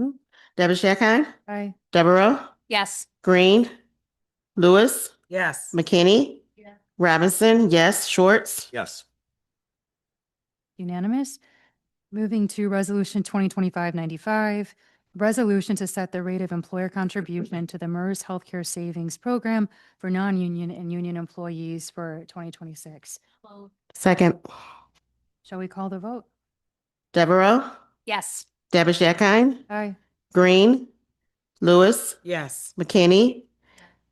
Dabish Akine, Aye. Devereaux, Yes. Green, Lewis, Yes. McKinney, Robinson, yes, Schwartz, Yes. Unanimous. Moving to Resolution 2025-95, resolution to set the rate of employer contribution to the MERS Healthcare Savings Program for non-union and union employees for 2026. second, Shall we call the vote? Devereaux, Yes. Dabish Akine, Aye. Green, Lewis, Yes. McKinney,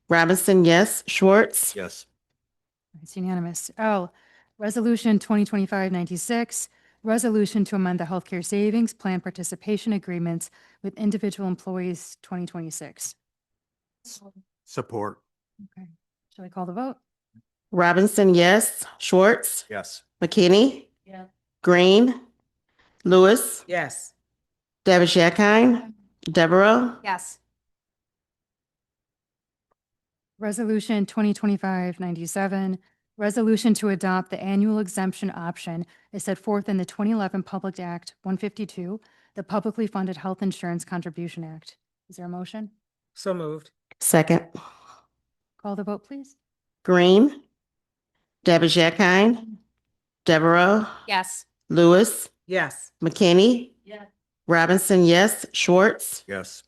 Robinson, yes, Schwartz, Yes. It's unanimous. L, Resolution 2025-96, resolution to amend the healthcare savings plan participation agreements with individual employees 2026. Support. Okay. Shall we call the vote? Robinson, yes, Schwartz, Yes. McKinney, Green, Lewis, Yes. Dabish Akine, Devereaux, Yes. Resolution 2025-97, resolution to adopt the annual exemption option is set forth in the 2011 Public Act 152, the Publicly Funded Health Insurance Contribution Act. Is there a motion? So moved. second, Call the vote, please. Green, Dabish Akine, Devereaux, Yes. Lewis, Yes. McKinney, Robinson, yes, Schwartz, Yes.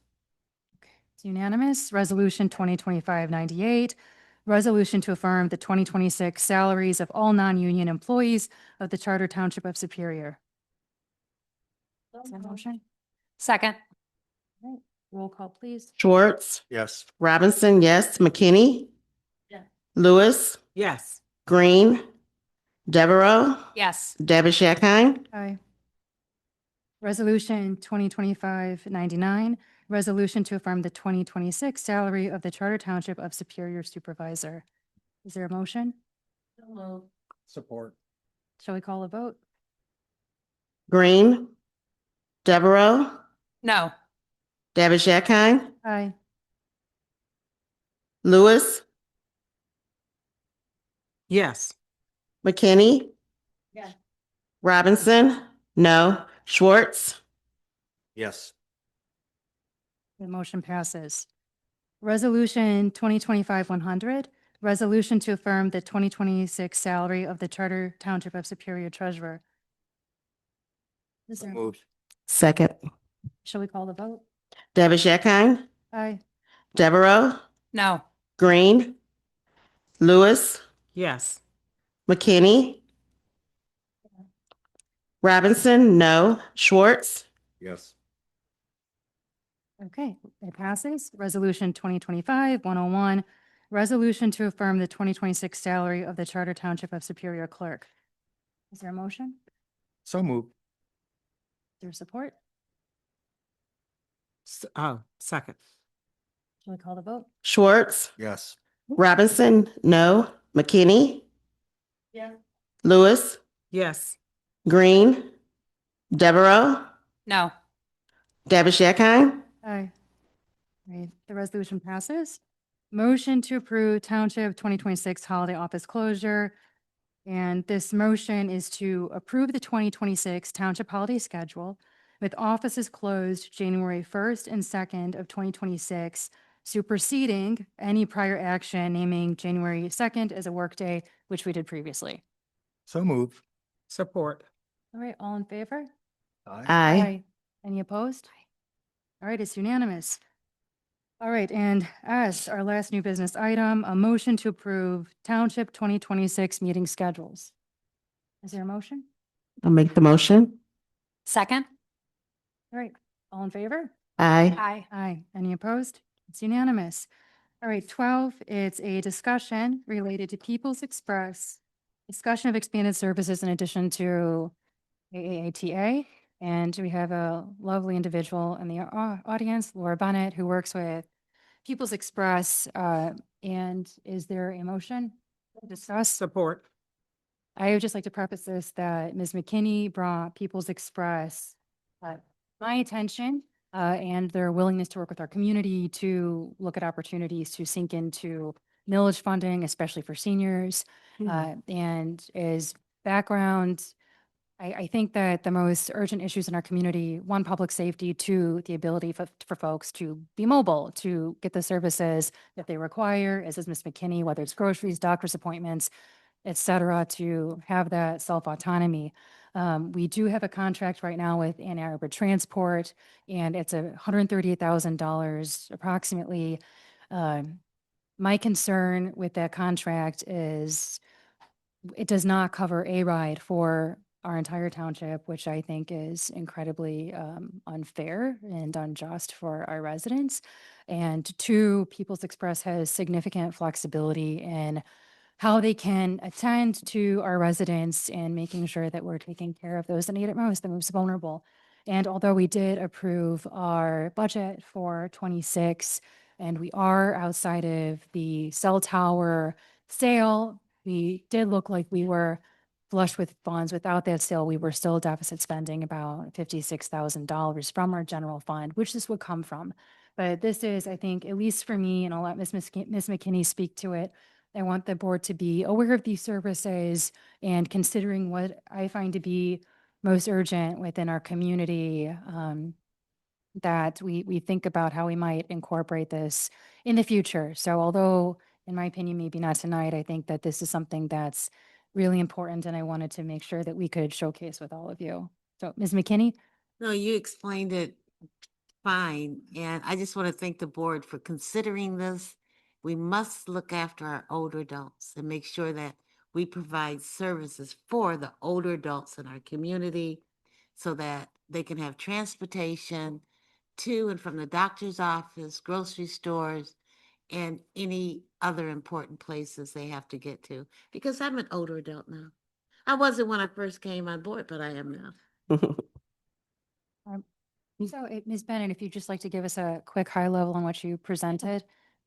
It's unanimous. Resolution 2025-98, resolution to affirm the 2026 salaries of all non-union employees of the Charter Township of Superior. Is there a motion? Second. All right. Roll call, please. Schwartz, Yes. Robinson, yes, McKinney, Lewis, Yes. Green, Devereaux, Yes. Dabish Akine, Aye. Resolution 2025-99, resolution to affirm the 2026 salary of the Charter Township of Superior Supervisor. Is there a motion? Support. Shall we call a vote? Green, Devereaux, No. Dabish Akine, Aye. Lewis, Yes. McKinney, Robinson, no, Schwartz, Yes. The motion passes. Resolution 2025-100, resolution to affirm the 2026 salary of the Charter Township of Superior Treasurer. Is there- Moved. second, Shall we call the vote? Dabish Akine, Aye. Devereaux, No. Green, Lewis, Yes. McKinney, Robinson, no, Schwartz, Yes. Okay, it passes. Resolution 2025-101, resolution to affirm the 2026 salary of the Charter Township of Superior Clerk. Is there a motion? So moved. Is there support? Oh, second. Shall we call the vote? Schwartz, Yes. Robinson, no, McKinney, Lewis, Yes. Green, Devereaux, No. Dabish Akine, Aye. Right, the resolution passes. Motion to approve Township 2026 holiday office closure. And this motion is to approve the 2026 Township holiday schedule with offices closed January 1st and 2nd of 2026, superseding any prior action naming January 2nd as a workday, which we did previously. So moved. Support. All right, all in favor? aye, Any opposed? All right, it's unanimous. All right, and as our last new business item, a motion to approve Township 2026 meeting schedules. Is there a motion? I'll make the motion, Second. All right, all in favor? aye, Aye. Aye. Any opposed? It's unanimous. All right, 12, it's a discussion related to People's Express, discussion of expanded services in addition to AAATA. And we have a lovely individual in the audience, Laura Bennett, who works with People's Express, and is there a motion to discuss? Support. I would just like to preface this that Ms. McKinney brought People's Express my attention and their willingness to work with our community to look at opportunities to sink into millage funding, especially for seniors. And as background, I think that the most urgent issues in our community, one, public safety, two, the ability for folks to be mobile, to get the services that they require, as is Ms. McKinney, whether it's groceries, doctor's appointments, et cetera, to have that self-autonomy. We do have a contract right now with Ann Arbor Transport, and it's $138,000 approximately. My concern with that contract is it does not cover a ride for our entire township, which I think is incredibly unfair and unjust for our residents. And two, People's Express has significant flexibility in how they can attend to our residents and making sure that we're taking care of those that need it most, the most vulnerable. And although we did approve our budget for 26, and we are outside of the cell tower sale, we did look like we were flush with funds. Without that sale, we were still deficit spending about $56,000 from our general fund, which this would come from. But this is, I think, at least for me, and I'll let Ms. McKinney speak to it, I want the board to be aware of these services and considering what I find to be most urgent within our community, that we think about how we might incorporate this in the future. So although, in my opinion, maybe not tonight, I think that this is something that's really important, and I wanted to make sure that we could showcase with all of you. So, Ms. McKinney? No, you explained it fine, and I just want to thank the board for considering this. We must look after our older adults and make sure that we provide services for the older adults in our community so that they can have transportation to and from the doctor's office, grocery stores, and any other important places they have to get to. Because I'm an older adult now. I wasn't when I first came on board, but I am now. So, Ms. Bennett, if you'd just like to give us a quick high level on what you presented.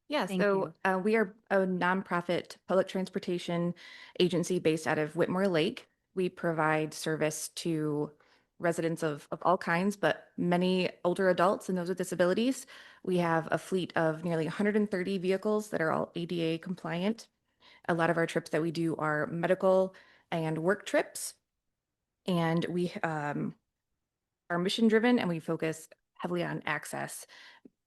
Yeah, Thank so we are a nonprofit public transportation agency based out of Whitmore Lake. We provide service to residents of all kinds, but many older adults and those with disabilities. We have a fleet of nearly 130 vehicles that are all ADA compliant. A lot of our trips that we do are medical and work trips. And we are mission driven and we focus heavily on access,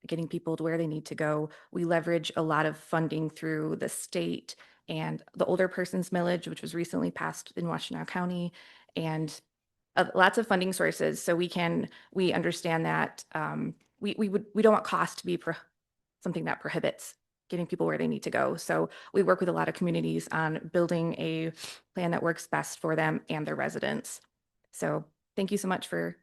getting people to where they need to go. We leverage a lot of funding through the state and the older persons millage, which was recently passed in Washtenaw County, and lots of funding sources. So we understand that we don't want cost to be something that prohibits getting people where they need to go. So we work with a lot of communities on building a plan that works best for them and their residents. So thank you so much for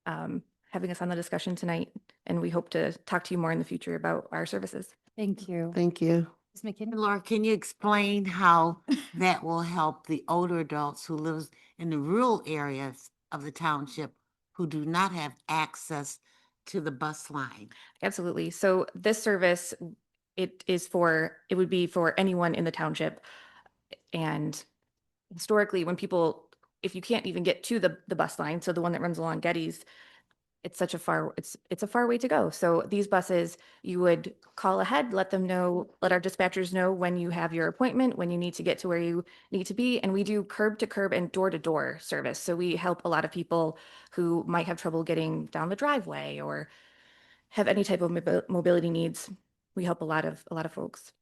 having us on the discussion tonight, and we hope to talk to you more in the future about our services. Thank you. Thank you. Ms. McKinney? Laura, can you explain how that will help the older adults who live in the rural areas of the township who do not have access to the bus line? Absolutely. So this service, it would be for anyone in the township. And historically, if you can't even get to the bus line, so the one that runs along Getty's, it's a far way to go. So these buses, you would call ahead, let our dispatchers know when you have your appointment, when you need to get to where you need to be. And we do curb to curb and door to door service. So we help a lot of people who might have trouble getting down the driveway or have any type of mobility needs. We help a lot of folks.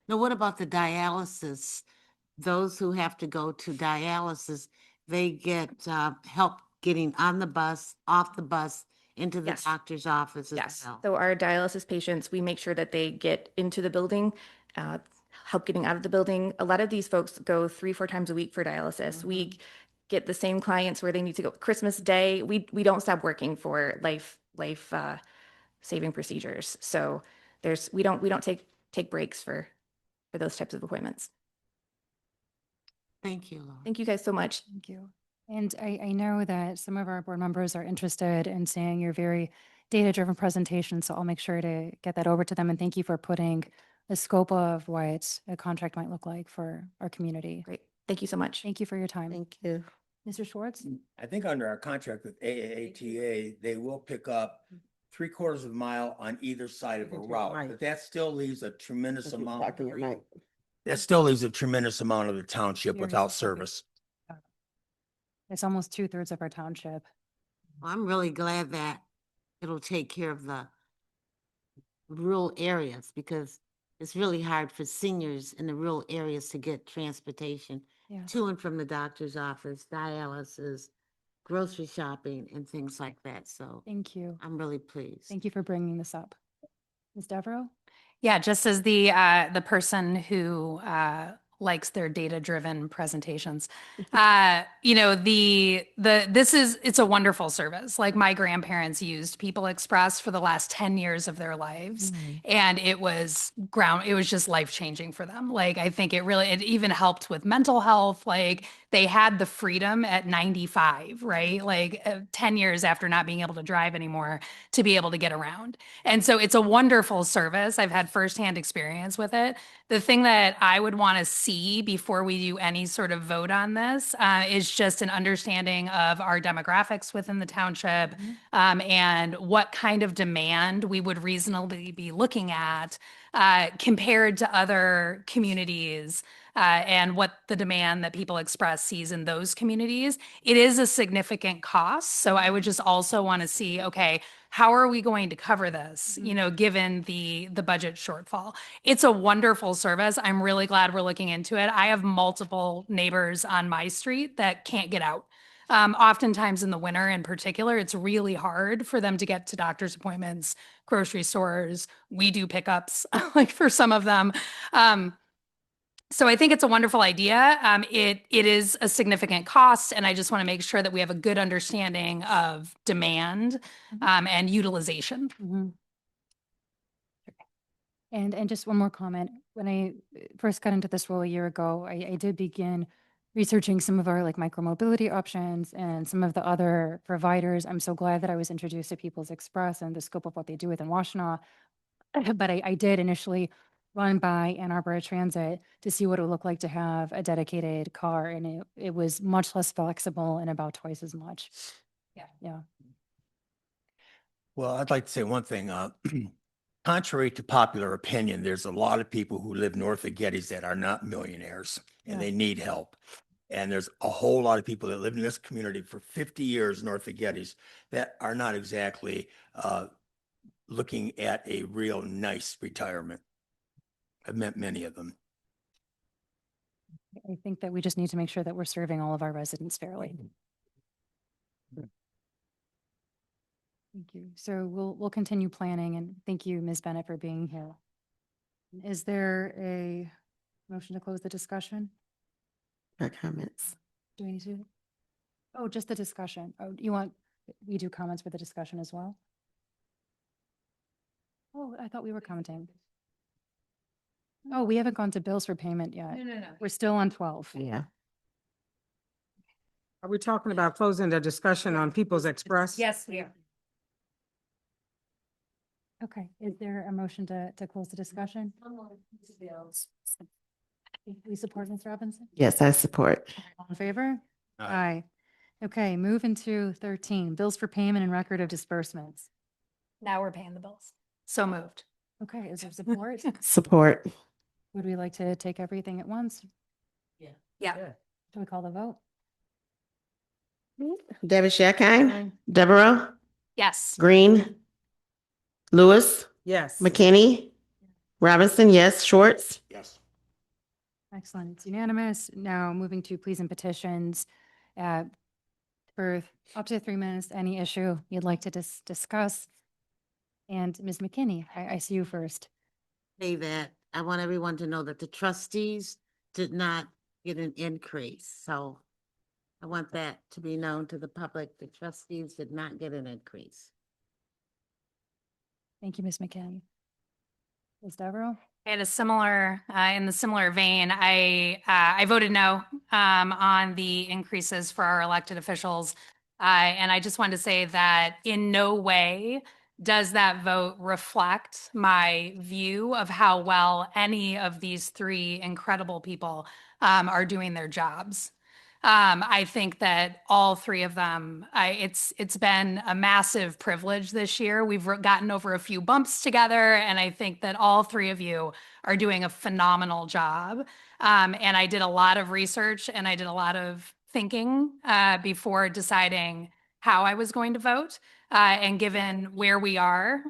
Now, what about the dialysis? Those who have to go to dialysis, they get help getting on the bus, off the bus, into the Yes. doctor's office as Yes. well. So our dialysis patients, we make sure that they get into the building, help getting out of the building. A lot of these folks go 3-4 times a week for dialysis. We get the same clients where they need to go. Christmas Day, we don't stop working for life saving procedures. So we don't take breaks for those types of appointments. Thank you, Laura. Thank you guys so much. Thank you. And I know that some of our board members are interested in seeing your very data-driven presentation, so I'll make sure to get that over to them. And thank you for putting the scope of what a contract might look like for our community. Great. Thank you so much. Thank you for your time. Thank you. Mr. Schwartz? I think under our contract with AATA, they will pick up 3/4 of a mile on either side of a route, Right. but that still leaves a tremendous amount. Talking at night. That still leaves a tremendous amount of the township Very without specific. service. It's almost 2/3 of our township. Well, I'm really glad that it'll take care of the rural areas because it's really hard for seniors in the rural areas to get transportation Yeah. to and from the doctor's office, dialysis, grocery shopping and things like that. So Thank you. I'm really pleased. Thank you for bringing this up. Ms. Devereaux? Yeah, just as the person who likes their data-driven presentations, it's a wonderful service. Like my grandparents used People Express for the last 10 years of their lives, and it was just life-changing for them. Like I think it even helped with mental health. Like they had the freedom at 95, right? Like 10 years after not being able to drive anymore to be able to get around. And so it's a wonderful service. I've had firsthand experience with it. The thing that I would want to see before we do any sort of vote on this is just an understanding of our demographics within the township and what kind of demand we would reasonably be looking at compared to other communities and what the demand that People Express sees in those communities. It is a significant cost. So I would just also want to see, okay, how are we going to cover this, given the budget shortfall? It's a wonderful service. I'm really glad we're looking into it. I have multiple neighbors on my street that can't get out. Oftentimes in the winter in particular, it's really hard for them to get to doctor's appointments, grocery stores. We do pickups like for some of them. So I think it's a wonderful idea. It is a significant cost, and I just want to make sure that we have a good understanding of demand and utilization. And just one more comment. When I first got into this role a year ago, I did begin researching some of our like micromobility options and some of the other providers. I'm so glad that I was introduced to People's Express and the scope of what they do within Washtenaw. But I did initially run by Ann Arbor Transit to see what it would look like to have a dedicated car, and it was much less flexible and about twice as much. Yeah. Well, I'd like to say one thing. Contrary to popular opinion, there's a lot of people who live north of Gettys that are not millionaires and they need help. And there's a whole lot of people that live in this community for 50 years north of Gettys that are not exactly looking at a real nice retirement. I've met many of them. I think that we just need to make sure that we're serving all of our residents fairly. Thank you. So we'll continue planning, and thank you, Ms. Bennett, for being here. Is there a motion to close the discussion? No comments. Do we need to? Oh, just the discussion. Oh, we do comments for the discussion as well? Oh, I thought we were commenting. Oh, we haven't gone to bills for payment yet. No. We're still on 12. Yeah. Are we talking about closing the discussion on People's Express? Yes, we are. Okay, is there a motion to close the discussion? We support Ms. Robinson? Yes, I support. All in favor? Aye. Aye. Okay, move into 13, bills for payment and record of disbursements. Now we're paying the bills. So moved. Okay, is there support? Support. Would we like to take everything at once? Yeah. Shall we call the vote? David Shackine, Devereaux, Yes. Green, Lewis, Yes. McKinney, Robinson, yes, Schwartz. Yes. Excellent, it's unanimous. Now moving to pleas and petitions. For up to 3 minutes, any issue you'd like to discuss. And Ms. McKinney, I see you first. Say that I want everyone to know that the trustees did not get an increase. So I want that to be known to the public. The trustees did not get an increase. Thank you, Ms. McKinney. Ms. Devereaux? I had a similar, in the similar vein, I voted no on the increases for our elected officials. And I just wanted to say that in no way does that vote reflect my view of how well any of these three incredible people are doing their jobs? I think that all three of them, it's been a massive privilege this year. We've gotten over a few bumps together, and I think that all three of you are doing a phenomenal job. And I did a lot of research and I did a lot of thinking before deciding how I was going to vote. And given where we are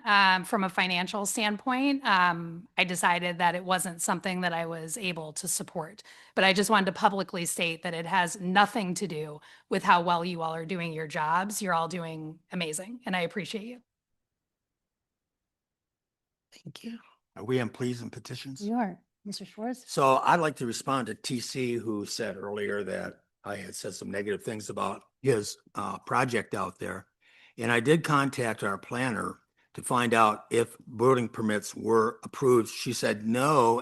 from a financial standpoint, I decided that it wasn't something that I was able to support. But I just wanted to publicly state that it has nothing to do with how well you all are doing your jobs. You're all doing amazing, and I appreciate you. Thank you. Are we on pleas and petitions? You are, Mr. Schwartz. So I'd like to respond to TC, who said earlier that I had said some negative things about his project out there. And I did contact our planner to find out if building permits were approved. She said no,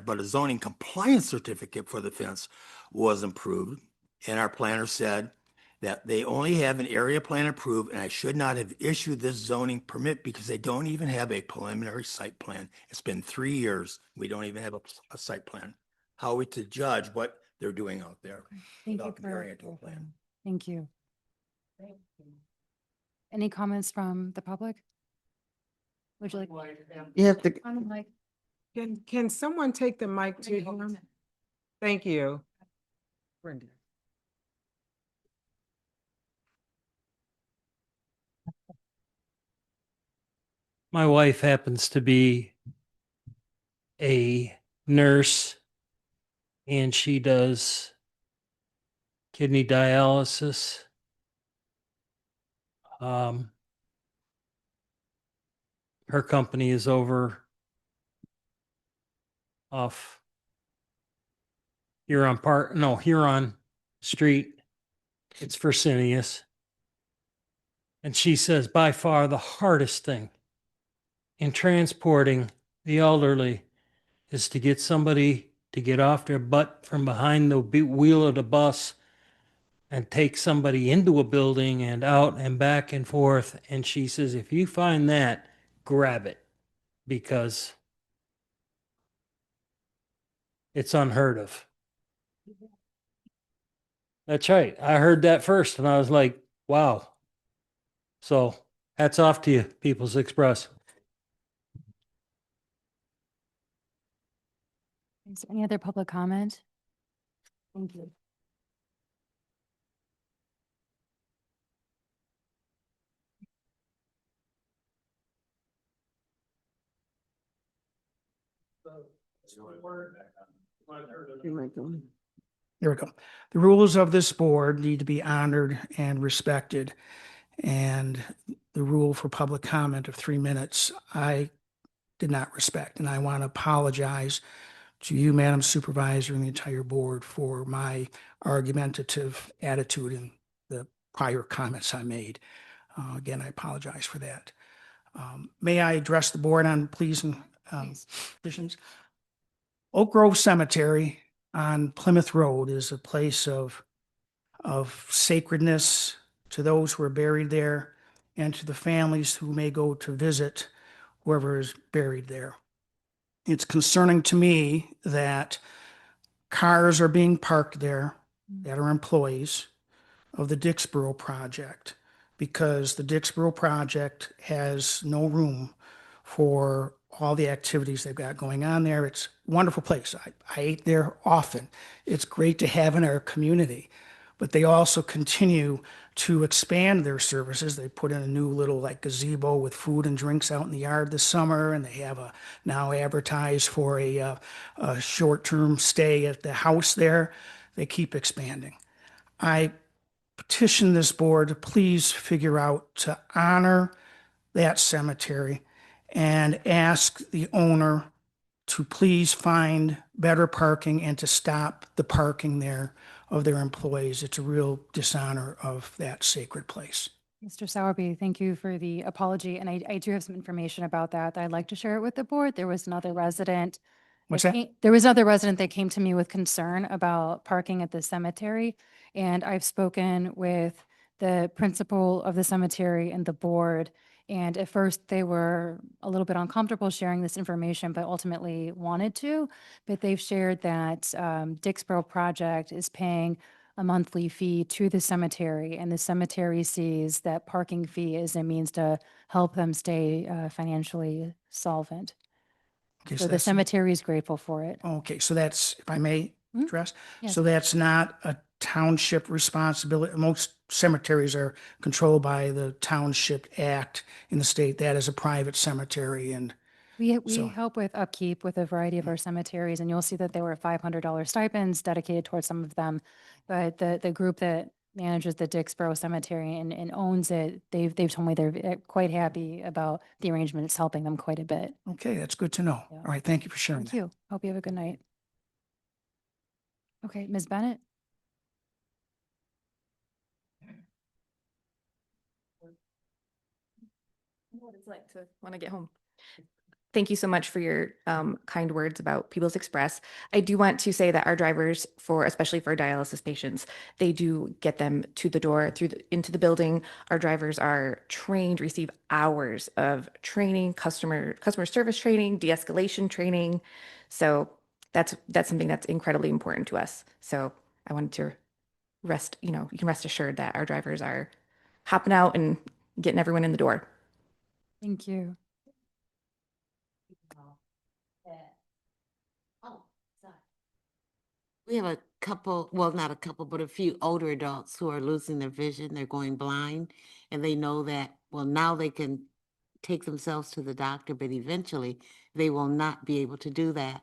but a zoning compliance certificate for the fence was approved. And our planner said that they only have an area plan approved, and I should not have issued this zoning permit because they don't even have a preliminary site plan. It's been 3 years. We don't even have a site plan. How are we to judge what they're doing out there Thank you without comparing for, it to a plan? thank you. Any comments from the public? Would you like? You have to, On the mic. Can someone take the mic to him? Thank you. Brenda. My wife happens to be a nurse and she does kidney dialysis. Her company is over off Huron Street. It's Fresenius. And she says by far the hardest thing in transporting the elderly is to get somebody to get off their butt from behind the wheel of the bus and take somebody into a building and out and back and forth. And she says, if you find that, grab it because it's unheard of. That's right. I heard that first and I was like, wow. So hats off to you, People's Express. Is there any other public comment? Thank you. There we go. The rules of this board need to be honored and respected. And the rule for public comment of 3 minutes, I did not respect. And I want to apologize to you, Madam Supervisor, and the entire board for my argumentative attitude in the prior comments I made. Again, I apologize for that. May I address the board on pleas and petitions? Oak Grove Cemetery on Plymouth Road is a place of sacredness to those who are buried there and to the families who may go to visit whoever is buried there. It's concerning to me that cars are being parked there that are employees of the Dixboro project because the Dixboro project has no room for all the activities they've got going on there. It's a wonderful place. I ate there often. It's great to have in our community, but they also continue to expand their services. They put in a new little like gazebo with food and drinks out in the yard this summer, and they have now advertised for a short-term stay at the house there. They keep expanding. I petition this board to please figure out to honor that cemetery and ask the owner to please find better parking and to stop the parking there of their employees. It's a real dishonor of that sacred place. Mr. Sowerby, thank you for the apology. And I do have some information about that I'd like to share it with the board. There was another resident. What's that? There was another resident that came to me with concern about parking at the cemetery. And I've spoken with the principal of the cemetery and the board. And at first, they were a little bit uncomfortable sharing this information, but ultimately wanted to. But they've shared that Dixboro Project is paying a monthly fee to the cemetery, and the cemetery sees that parking fee as a means to help them stay financially solvent. Okay, So the that's- cemetery is grateful for it. Okay, so that's, if I may Mhm. address, Yes. so that's not a township responsibility. Most cemeteries are controlled by the Township Act in the state. That is a private cemetery, and We So- help with upkeep with a variety of our cemeteries, and you'll see that there were $500 stipends dedicated towards some of them. But the group that manages the Dixboro Cemetery and owns it, they've told me they're quite happy about the arrangement. It's helping them quite a bit. okay, that's good to know. Yeah. All right, thank you for sharing Thank that. you. Hope you have a good night. Okay, Ms. Bennett? What it's like to want to get home. Thank you so much for your kind words about People's Express. I do want to say that our drivers, especially for dialysis patients, they do get them to the door into the building. Our drivers are trained, receive hours of training, customer service training, de-escalation training. So that's something that's incredibly important to us. So I wanted to you can rest assured that our drivers are hopping out and getting everyone in the door. Thank you. We have a couple, well, not a couple, but a few older adults who are losing their vision. They're going blind, and they know that, well, now they can take themselves to the doctor, but eventually they will not be able to do that.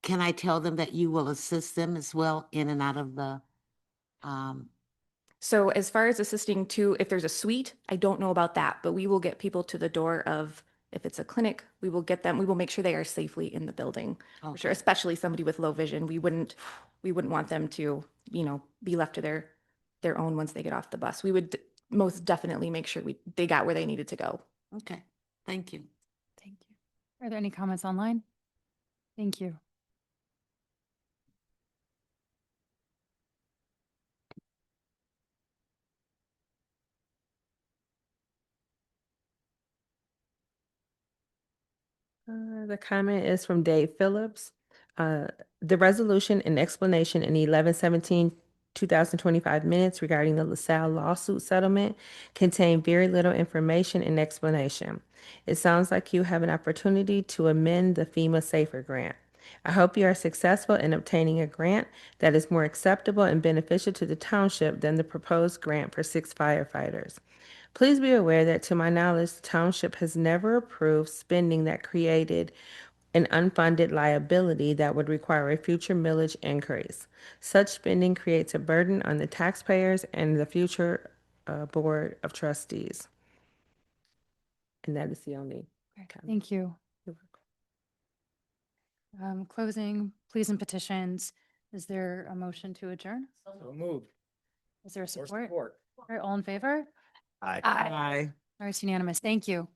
Can I tell them that you will assist them as well in and out of the, So as far as assisting too, if there's a suite, I don't know about that, but we will get people to the door of, if it's a clinic, we will make sure they are safely in the building. For sure, Okay. especially somebody with low vision. We wouldn't want them to, be left to their own once they get off the bus. We would most definitely make sure they got where they needed to go. Okay, thank you. Thank you. Are there any comments online? Thank you. The comment is from Dave Phillips. The resolution and explanation in 11/17/2025 minutes regarding the LaSalle lawsuit settlement contain very little information and explanation. It sounds like you have an opportunity to amend the FEMA Safer Grant. I hope you are successful in obtaining a grant that is more acceptable and beneficial to the township than the proposed grant for 6 firefighters. Please be aware that, to my knowledge, the township has never approved spending that created an unfunded liability that would require a future millage increase. Such spending creates a burden on the taxpayers and the future Board of Trustees. And that is the only comment. Thank you. Closing pleas and petitions. Is there a motion to adjourn? So moved. Is there Or support? support. All right, all in favor? Aye. Aye. All right, it's unanimous. Thank you.